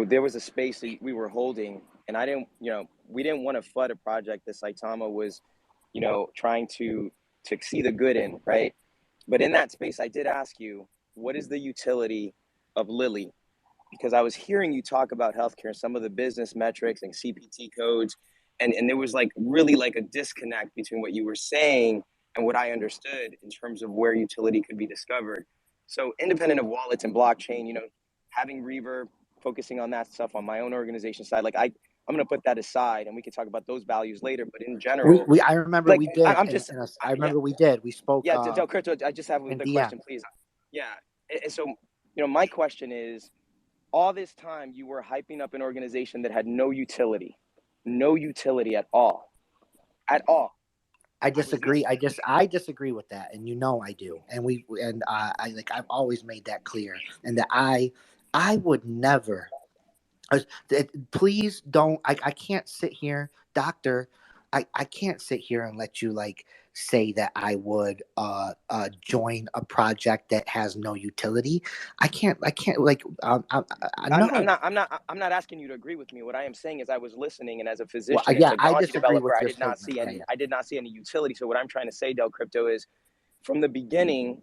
There was a space that we were holding, and I didn't, we didn't want to flood a project that Saitama was, trying to see the good in, right? But in that space, I did ask you, what is the utility of Lilly? Because I was hearing you talk about healthcare and some of the business metrics and CPT codes, and there was like really like a disconnect between what you were saying and what I understood in terms of where utility could be discovered. So independent of wallets and blockchain, having Reverb, focusing on that stuff on my own organization side, like I'm gonna put that aside and we can talk about those values later. But in general, We I remember like we did, I'm and just I yeah, remember we did. We spoke yeah, Del Curto, I just have in the DM. question, please. Yeah, and so my question is, all this time you were hyping up an organization that had no utility at all, at all. I I was disagree. I disagree with that, and I do. And I've always made that clear, and that I would never. Please don't. I can't sit here, doctor. I can't sit here and let you like say that I would join a project that has no utility. I can't like no. I'm not asking you to agree with me. What I am saying is I was listening, and as a Well, physician and yeah, I technology disagree developer, with your statement. Yeah, yeah. I did not see any utility. So what I'm trying to say, Del Crypto, is from the beginning,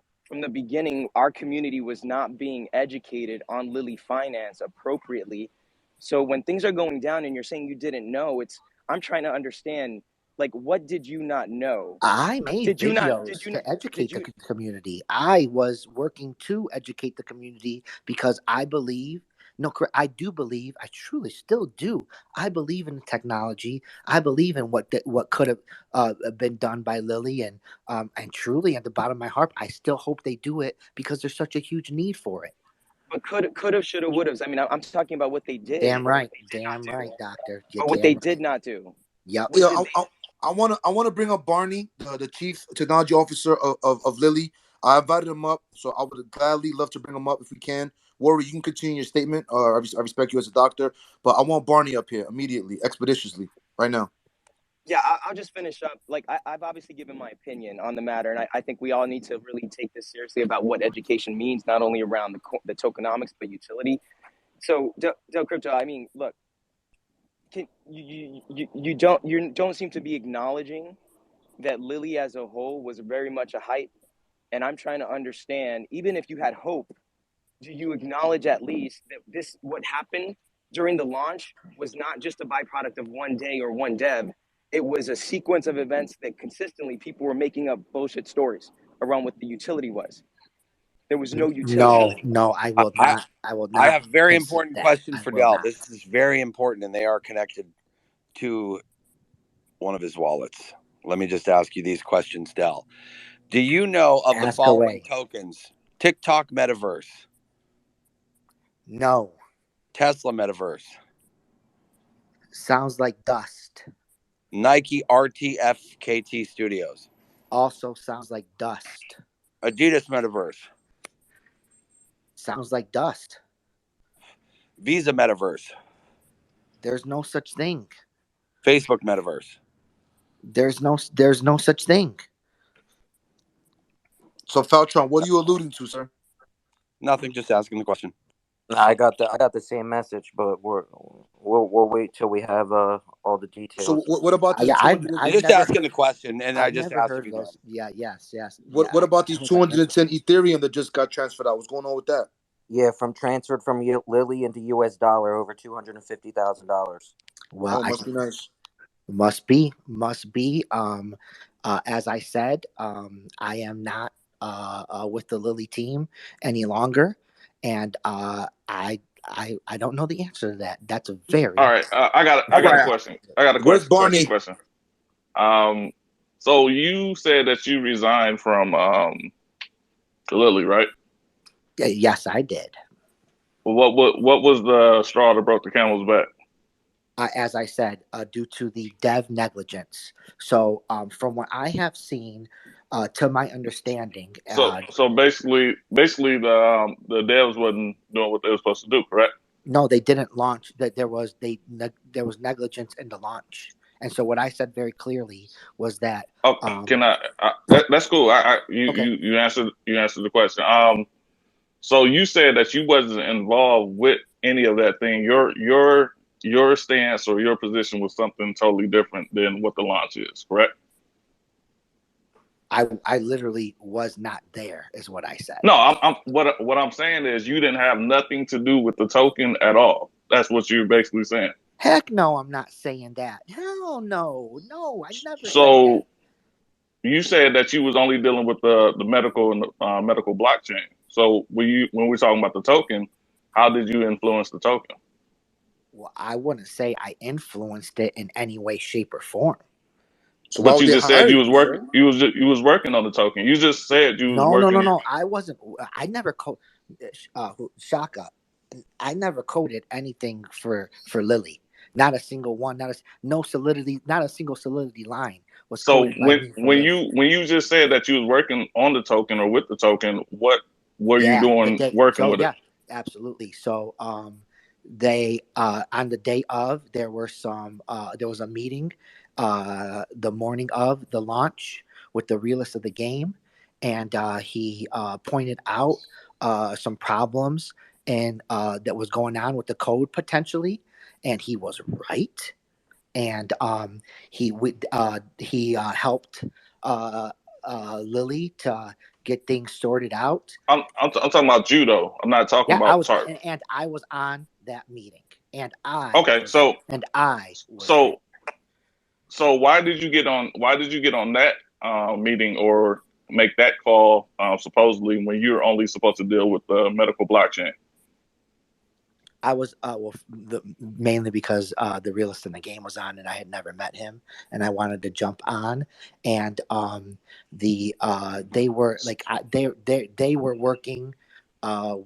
our community was not being educated on Lilly Finance appropriately. So when things are going down and you're saying you didn't know, I'm trying to understand, like, what did you not know? I made Did you not? videos to Did educate the you? community. I was working to educate the community because I believe, no, I do believe, I truly still do. I believe in the technology. I believe in what could have been done by Lilly, and truly at the bottom of my heart, I still hope they do it because there's such a huge need for it. But could have, should have, would have. I mean, I'm talking about what they did, Damn do, right, doctor. You're or what they damn did right. not do. Yep. What Yeah, did I wanna bring up Barney, the chief technology officer of Lilly. I invited him up, so I would gladly love to bring him up if we can. Worry, you can continue your statement. I respect you as a doctor, but I want Barney up here immediately, expeditiously, right now. Yeah, I'll just finish up. Like, I've obviously given my opinion on the matter, and I think we all need to really take this seriously about what education means, not only around the tokenomics, but utility. So, Del Crypto, I mean, look, you don't seem to be acknowledging that Lilly as a whole was very much a hype, and I'm trying to understand, even if you had hope, do you acknowledge at least that this what happened during the launch was not just a byproduct of one day or one dev? It was a sequence of events that consistently people were making up bullshit stories around what the utility was. There was no utility. No, no, I I, will I not. I will I not have very concede important that. questions I for will Dell. not. This is very important, and they are connected to one of his wallets. Let me just ask you these questions, Dell. Do you know of the Ask following away. tokens? TikTok Metaverse, No. Tesla Metaverse, Sounds like dust. Nike RTFKT Studios, Also sounds like dust. Adidas Metaverse, Sounds like dust. Visa Metaverse, There's no such thing. Facebook Metaverse. There's no such thing. So, Feltron, what are you alluding to, sir? Nothing, just asking the question. I got the same message, but we'll wait till we have all the So, details. what about I, this yeah, 200? You're I've just never asking the question, and I I've just never asked if heard you of know. those. Yeah, yes. What Yeah, what about these I was like, what? 210 Ethereum that just got transferred out? What's going on with that? Yeah, from transferred from Lilly into U.S. dollar over $250,000. Well, Oh, I must be nice. must be. As I said, I am not with the Lilly team any longer, and I don't know the answer to that. That's a All very right, I All got a right. question. I got a Where's Barney? question. Um, so you said that you resigned from Lilly, right? yes, I did. What was the straw that broke the camel's back? As I said, due to the dev negligence. So, from what I have seen, to my understanding, So basically the devs wasn't doing what they were supposed to do, correct? no, they didn't launch. That there was negligence in the launch. And so, what I said very clearly was that, Oh, um, can that's cool. okay, You answered the question. So you said that you wasn't involved with any of that thing. Your stance or your position was something totally different than what the launch is, correct? I literally was not there, is what I said. No, I'm what I'm saying is you didn't have nothing to do with the token at all. That's what you're basically saying. Heck no, I'm not saying that. Hell no, no, I never said that. So you said that you was only dealing with the medical and medical blockchain. So when we're talking about the token, how did you influence the token? Well, I wouldn't say I influenced it in any way, shape, or form. So why But would you they just said hire you was you, working. sir? You was working on the token. You just said you was No, no, no, working. no. I wasn't. I never Shaka. I never coded anything for Lilly. Not a single one. No solidity. Not a single solidity line was So coded by me for Lilly. when you just said that you was working on the token or with the token, what were you Yeah, the doing day. working So with it? yeah, absolutely. So they on the day of there was a meeting, the morning of the launch with the realist of the game, and he pointed out some problems and that was going on with the code potentially, and he was right. And he helped uh, Lily to get things sorted out. I'm talking about judo. I'm not talking Yeah, I about was, tarp. and I was on that meeting, Okay, and I was there. so so why did you get on that meeting or make that call supposedly when you're only supposed to deal with the medical blockchain? I was mainly because the realist in the game was on, and I had never met him, and I wanted to jump on. And they were like they were working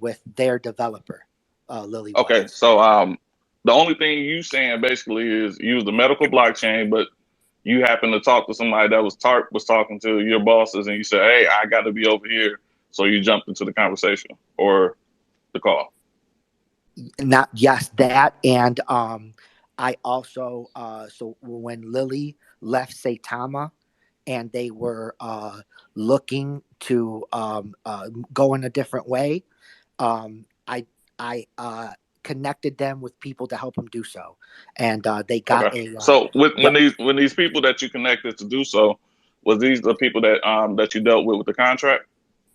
with their developer, Lily Okay, was. so the only thing you saying basically is use the medical blockchain, but you happen to talk to somebody that was TARP was talking to your bosses, and you said, "Hey, I got to be over here," so you jumped into the conversation or the call. Not yes that, and I also so when Lily left Saitama and they were looking to go in a different way, um, I I connected them with people to help them do so, and they got Okay, a so yep. when these people that you connected to do so, was these the people that you dealt with the contract?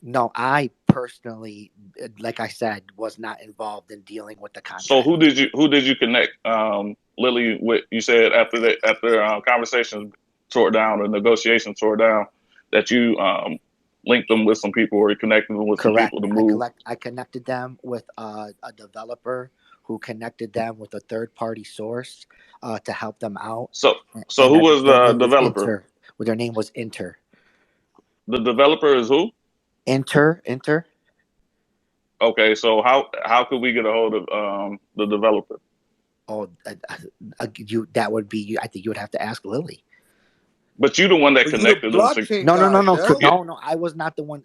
No, I personally, like I said, was not involved in dealing with the So contract. who did you connect Lily with? You said after conversations tore down or negotiations tore down that you linked them with some people or connected them with some Correct. people to move. I connected them with a developer who connected them with a third party source to help them out, So and who was their the name was developer? Inter. Well, their name was Inter. The developer is who? Inter. Okay, so how could we get a hold of the developer? Oh, you that would be. I think you would have to ask Lily. But you the one that But you the connected them to. blockchain No, no, no, guy, no, Yeah. Dell. no, no. I was not the one.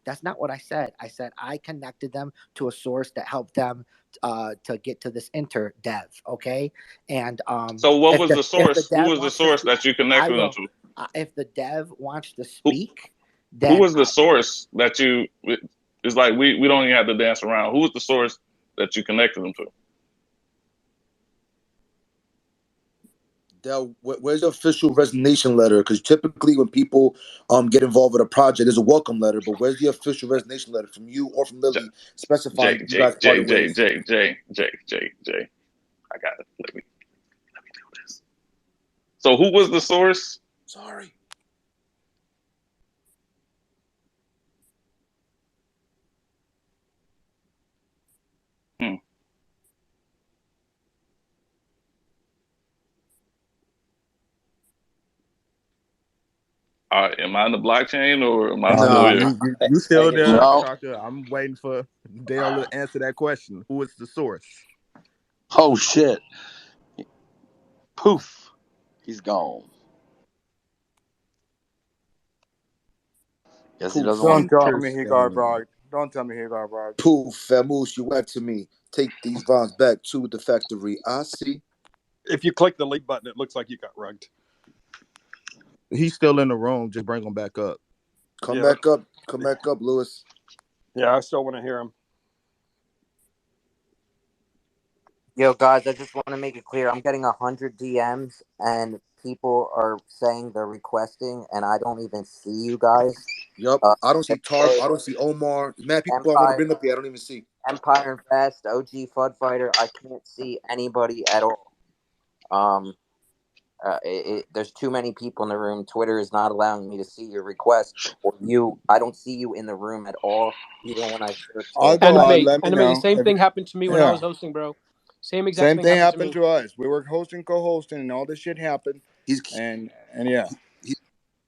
That's not what I said. I said I connected them to a source that helped them to get to this inter dev. Okay, and So what was the if the source? Who dev was the wants to source speak, that you I connected them will. to? If the dev wants to Who speak, who then was the source that you? It's like we don't even have to dance around. Who was the source that you connected them to? Dell, where's the official resignation letter? Because typically when people get involved with a project, there's a welcome letter. But where's the official resignation letter from you or from J Lily specifying J you J guys J parted J ways? J J J J J. I got it. Let me do this. So who was the source? Sorry. Hmm. Am I in the blockchain or am I still No, here? you still Exciting. there, No. Shaka. I'm waiting for Dale to answer that question. Who is the source? Oh shit. Poof. He's gone. Guess he doesn't Poof. want. Don't tell me he got Interesting. bugged. Don't tell me he got bugged. Poof. Vamoose, you went to me. Take these bonds back to the factory. I see. If you click the leave button, it looks like you got rugged. He's still in the room. Just bring him back up. Come Yeah, back up. Come back up, Lewis. yeah, I still want to hear him. Yo, guys, I just want to make it clear. I'm getting 100 DMs, and people are saying they're requesting, and I don't even see you guys. Yup. Uh, I don't they see Tarp. say I don't see Omar. Mad people I want to Empire, bring up here. I don't even see. Empire Invest, OG Fud Fighter. I can't see anybody at all. Um, there's too many people in the room. Twitter is not allowing me to see your request or you. I don't see you in the room at all. Even when I search I'll it, go out. Animate, Let me animate. The know. same thing happened to me when I Yeah. was hosting, bro. Same exact Same thing thing happened to happened me. to us. We were hosting, co-hosting, and all this shit happened. He's And yeah. he,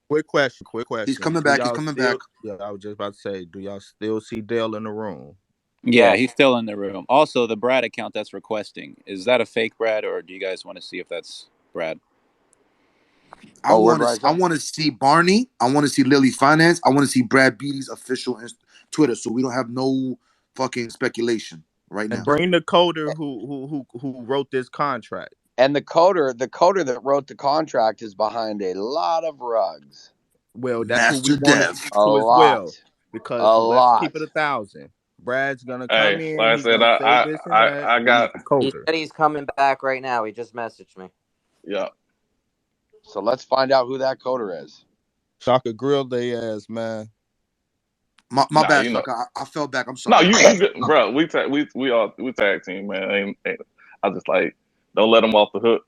Quick question. Quick he's question. coming Do back. He's y'all coming back. still? Yeah, I was just about to say. Do y'all still see Dale in the room? Yeah, yes. he's still in the room. Also, the Brad account that's requesting, is that a fake Brad, or do you guys want to see if that's Brad? I Oh, where'd want to. Rise I at? want to see Barney. I want to see Lilly Finance. I want to see Brad Beatty's official Twitter, so we don't have no fucking speculation right And now. bring the coder who wrote this contract. And the coder that wrote the contract is behind a lot of rugs. Well, that's what we Master want to Dev. speak A to as well. lot. Because A let's keep it lot. 1,000. Brad's gonna come Hey, in. like I He's said, gonna say this and that. I We need got, the He coder. said he's coming back right now. He just messaged me. yeah. So let's find out who that coder is. Shaka grilled their ass, man. My Nah, bad, you know. Shaka. I fell back. I'm No, sorry. you good, bro. We tag team, man. I just like don't let him off the hook.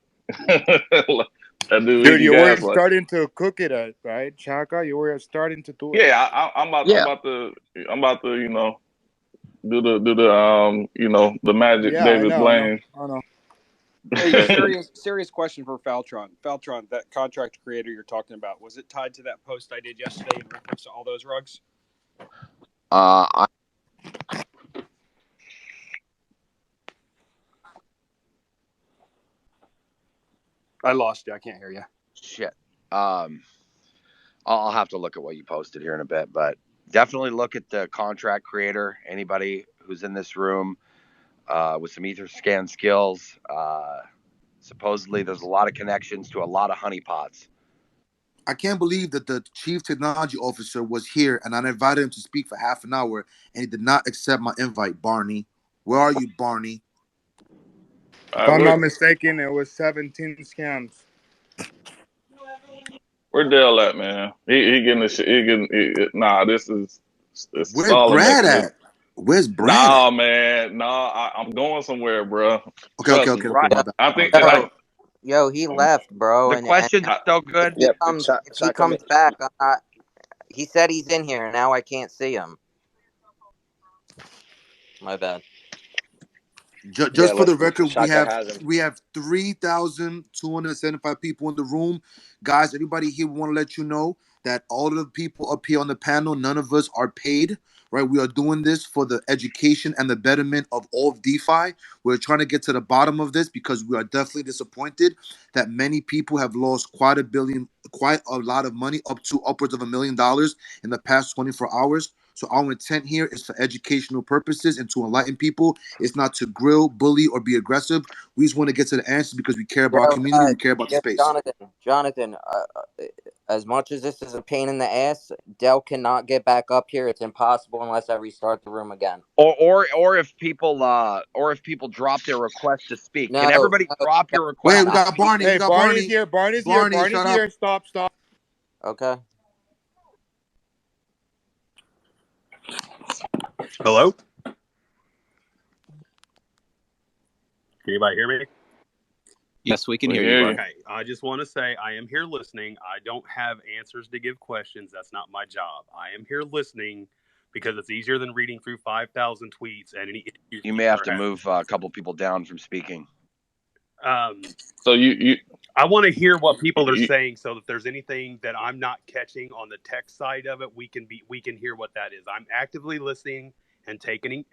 That dude, he Dude, can you were gaslight. starting to cook it, right, Shaka? You were starting to do it. Yeah, Yeah. I'm about to, do the the magic Yeah, I David know, I know, Blaine. I know. Hey, serious question for Faltron. Faltron, that contract creator you're talking about, was it tied to that post I did yesterday in reference to all those rugs? I I lost you. I can't hear you. shit. I'll have to look at what you posted here in a bit, but definitely look at the contract creator. Anybody who's in this room with some Etherscan skills. Supposedly, there's a lot of connections to a lot of honeypots. I can't believe that the chief technology officer was here and I invited him to speak for half an hour and he did not accept my invite. Barney, where are you, Barney? If All right, I'm not mistaken, it was 17 scams. where Dale at, man? He getting the shit. Nah. This is Where's all a Brad mechanism. at? Where's Brad at? Nah, man. Nah, I'm going somewhere, bro. Okay, Trust okay, me. okay. Right. My Yo, bad. I My think bad. I, he left, bro, The and question's I so if good. he Yep. comes if he Shaka, comes back, I'm not. He said he's in here. Now I can't see him. My bad. yeah, Just for the look, record, we Shaka have has him. 3,275 people in the room. Guys, everybody here, we want to let you know that all of the people up here on the panel, none of us are paid, right? We are doing this for the education and the betterment of all of DeFi. We're trying to get to the bottom of this because we are definitely disappointed that many people have lost quite a lot of money, up to upwards of $1 million in the past 24 hours. So our intent here is for educational purposes and to enlighten people. It's not to grill, bully, or be aggressive. We just want to get to the answers because we care about our Yo, community. We care about the yo, space. Jonathan. As much as this is a pain in the ass, Dell cannot get back up here. It's impossible unless I restart the room again. Or if people drop their request to speak. Can No, everybody no, drop Dell your Wait, request we to cannot. got speak? Barney. We Hey, got Barney's Barney. here. Barney's here. Barney, Barney's shut up. here. Stop, stop. Okay. Hello? Can anybody hear me? Yes, we can we hear you, hear Bar. you. Okay. I just want to say I am here listening. I don't have answers to give questions. That's not my job. I am here listening because it's easier than reading through 5,000 tweets and any issues You may people have are to having. move a couple people down from speaking. So you I want to hear what people are you saying so that there's anything that I'm not catching on the tech side of it, we can hear what that is. I'm actively listening and taking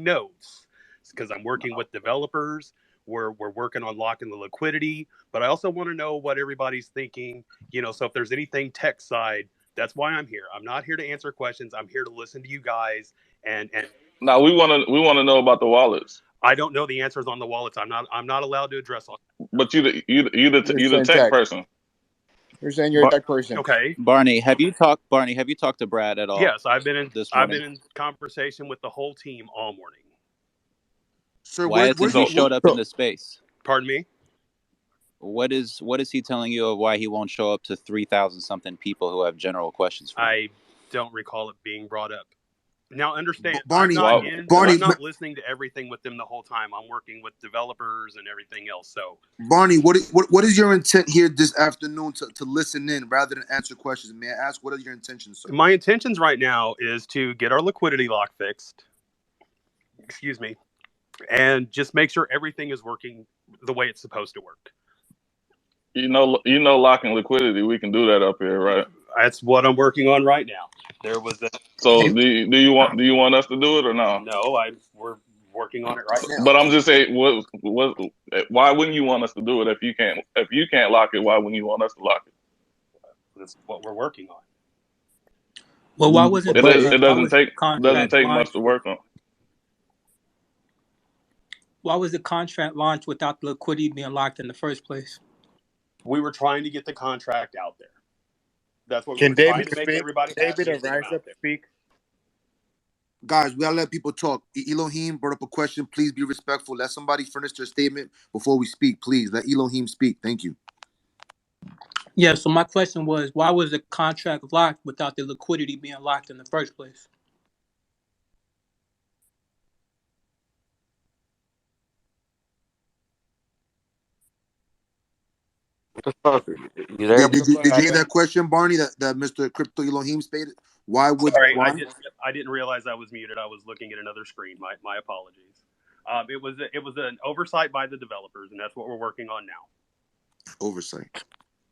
notes because I'm working with developers. We're working on locking the liquidity, but I also want to know what everybody's thinking. So if there's anything tech side, that's why I'm here. I'm not here to answer questions. I'm here to listen to you guys and now we want to know about the wallets. I don't know the answers on the wallets. I'm not allowed to address all. But You're you the saying tech tech. person. You're saying you're a Bar- tech person. Okay. Barney, have you talked to Brad at all Yes, I've been in this I've morning? been in conversation with the whole team all morning. Sir, Why what hasn't is he you? So What, showed up in So the space? Pardon me? What is he telling you of why he won't show up to 3,000 something people who have general questions for him? I don't recall it being brought up. Now understand, Barney, why? What? I'm not listening to everything with them the whole time. I'm working with developers and everything else. So Barney, what is your intent here this afternoon to listen in rather than answer questions? May I ask, what are your intentions, sir? my intentions right now is to get our liquidity lock fixed. Excuse me. And just make sure everything is working the way it's supposed to work. Locking liquidity. We can do that up here, right? That's what I'm working on right now. There was a So do you want us to do it or no? no, we're working on it right now. But I'm just saying, why wouldn't you want us to do it if you can't lock it? Why wouldn't you want us to lock it? That's what we're working on. Well, why wasn't It the it why doesn't was the take doesn't contract take much launched? to work on. Why was the contract launched without the liquidity being locked in the first place? We were trying to get the contract out there. That's what we can were trying David to make speak? everybody David happy or and get them Rise out Up there. speak? Guys, we gotta let people talk. Elohim brought up a question. Please be respectful. Let somebody finish their statement before we speak. Please let Elohim speak. Thank you. Yeah, so my question was, why was the contract locked without the liquidity being locked in the first place? What the fuck? You there, Did Brooklyn? you hear that question, Barney? That Mr. Crypto Elohim stated. Sorry, Why? I didn't realize I was muted. I was looking at another screen. My apologies. It was an oversight by the developers, and that's what we're working on now. Oversight.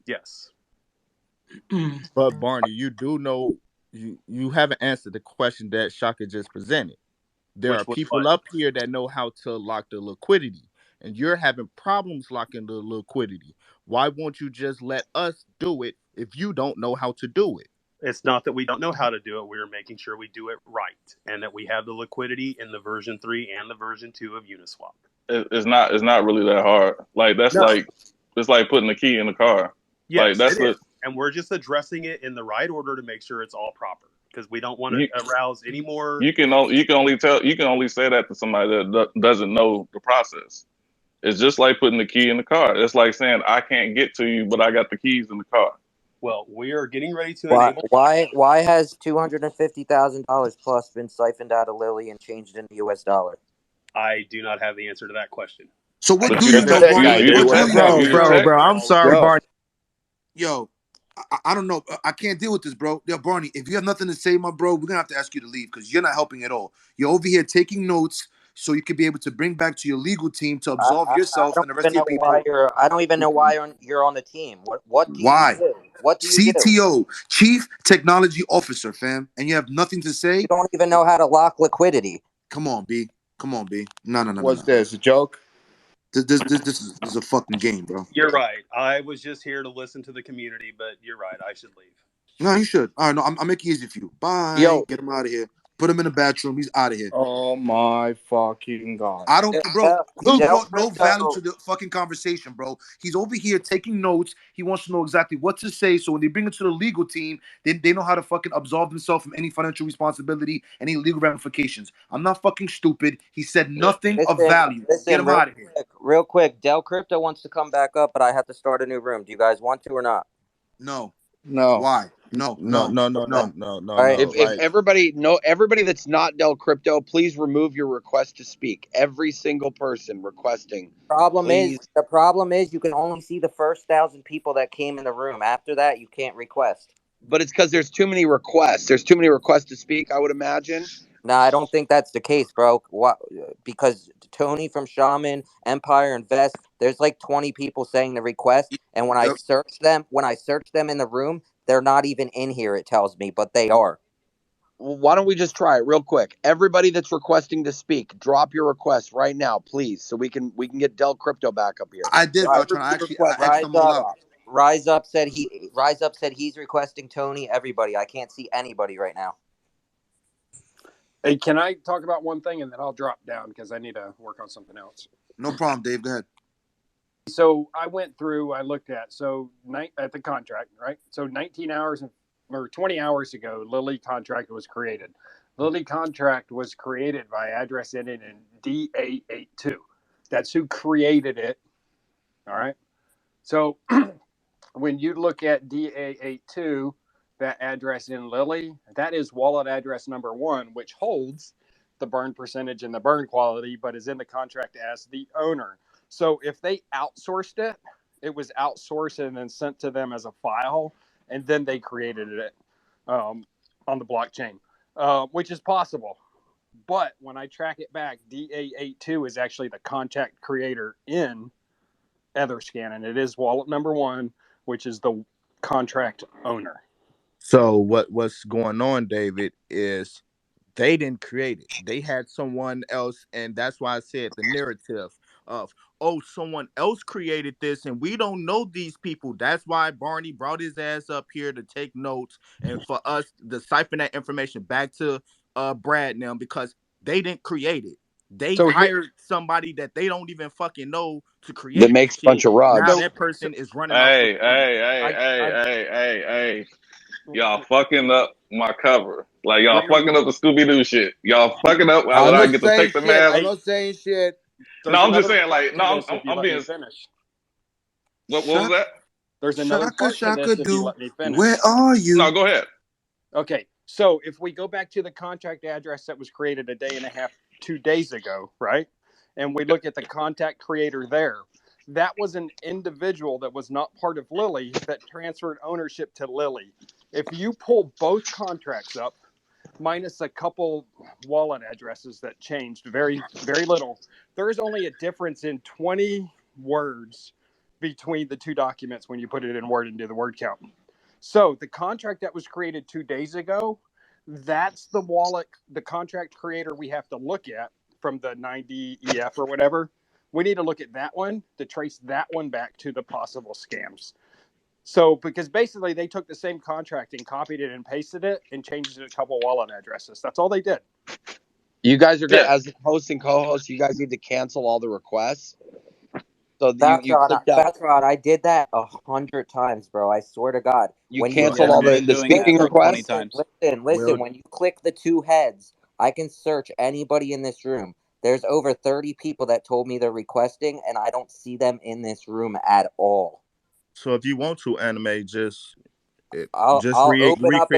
Yes. But Barney, you do know you haven't answered the question that Shaka just presented. There are Which was people what? up here that know how to lock the liquidity, and you're having problems locking the liquidity. Why won't you just let us do it if you don't know how to do it? It's not that we don't know how to do it. We're making sure we do it right, and that we have the liquidity in the version 3 and the version 2 of Uniswap. It's not really that hard. Like No, it's like putting the key in the car. Like Yes, that's it is. what and we're just addressing it in the right order to make sure it's all proper, because we don't want you to arouse any more. you can only say that to somebody that doesn't know the process. It's just like putting the key in the car. It's like saying I can't get to you, but I got the keys in the car. Well, we are getting ready to Why enable. why why has $250,000 plus been siphoned out of Lilly and changed into US dollar? I do not have the answer to that question. So I what But do know you you that know, there Tech is Barney? guy, you do the What do what? tech you guy. know? You the Bro, tech. I'm involves. sorry, Bro, Barney. Yo, I don't know. I can't deal with this, bro. Yo, Barney, if you have nothing to say, my bro, we're gonna have to ask you to leave because you're not helping at all. You're over here taking notes so you could be able to bring back to your legal team to absolve I yourself don't and the rest even of your know why people. you're on the team. What do you Why? do? What do you do? CTO, Chief Technology Officer, fam, and you have nothing to You say? don't even know how to lock liquidity. Come on, B. Come on, B. No, no, no, no, What's no. this, a joke? This is a fucking game, bro. You're right. I was just here to listen to the community, but you're right. I should leave. No, you should. All right, no, I'm making it easy for you. Bye. Yo, Get him out of here. Put him in the bathroom. He's out of here. Oh my fucking god. I don't, bro. He Del brought no value Crypto. to the fucking conversation, bro. He's over here taking notes. He wants to know exactly what to say. So when they bring it to the legal team, they know how to fucking absolve themselves from any financial responsibility, any legal ramifications. I'm not fucking stupid. He said nothing of Listen, value. Get listen, him out of here. real quick. Del Crypto wants to come back up, but I have to start a new room. Do you guys want to or not? No. No. Why? No, No, no, no, no, no, no. no, no, All right. no. If Like, everybody that's not Del Crypto, please remove your request to speak. Every single person requesting, please. The problem is you can only see the first 1,000 people that came in the room. After that, you can't request. But it's because there's too many requests. There's too many requests to speak, I would imagine. No, I don't think that's the case, bro. What? Because Tony from Shaman, Empire, Invest, there's like 20 people saying the request, and Yep. when I search them in the room, they're not even in here. It tells me, but they are. Well, why don't we just try it real quick? Everybody that's requesting to speak, drop your request right now, please, so we can get Del Crypto back up here. I did, So Beltran. everybody I asked Rise them all up, out. Rise up said he's requesting Tony. Everybody, I can't see anybody right now. hey, can I talk about one thing and then I'll drop down because I need to work on something else? No problem, Dave. Go ahead. So I went through, I looked at at the contract, right? So 19 hours or 20 hours ago, Lilly contract was created. Lilly contract was created by address ending in DA82. That's who created it. All right. So when you look at DA82, that address in Lilly, that is wallet address number one, which holds the burn percentage and the burn quality, but is in the contract as the owner. So if they outsourced it, it was outsourced and then sent to them as a file, and then they created it on the blockchain, which is possible. But when I track it back, DA82 is actually the contact creator in Etherscan, and it is wallet number one, which is the contract owner. So what's going on, David, is they didn't create it. They had someone else, and that's why I said the narrative of, oh, someone else created this and we don't know these people. That's why Barney brought his ass up here to take notes and for us to siphon that information back to Brad now, because they didn't create it. They So here, hired somebody that they don't even fucking know to That create the makes a bunch shit. of Now rugs. so that so person is running off with Hey, the money. hey, hey, I hey, I hey, hey, hey. Y'all fucking up my cover. Like y'all we're gonna fucking up the Scooby Doo shit. Y'all fucking up when I'm I not get to saying take the shit. mask. I'm hey. not saying shit. No, There's I'm just another saying, part like, to no, this if you I'm let being. me finish. What was Shaka, that? There's another shaka, part to shaka, this if you do. let me Where finish. are No, you? go ahead. Okay, so if we go back to the contract address that was created a day and a half, 2 days ago, right? And we look at the contact creator there, that was an individual that was not part of Lilly that transferred ownership to Lilly. If you pull both contracts up, minus a couple wallet addresses that changed very, very little, there is only a difference in 20 words between the two documents when you put it in Word and do the word count. So the contract that was created 2 days ago, that's the wallet, the contract creator we have to look at from the 90 EF or whatever. We need to look at that one to trace that one back to the possible scams. So, because basically they took the same contract and copied it and pasted it and changed it a couple wallet addresses. That's all they did. You guys are gonna, Yeah. as host and co-host, you guys need to cancel all the requests. So you clicked out. Fat Rod, I did that 100 times, bro. I swear to God. You When you canceled Yeah, all I've click, been the doing that speaking listen, like 20 requests. listen, times. listen, Well, listen. When you click the two heads, I can search anybody in this room. There's over 30 people that told me they're requesting, and I don't see them in this room at all. so if you want to anime, just I'll recreate open up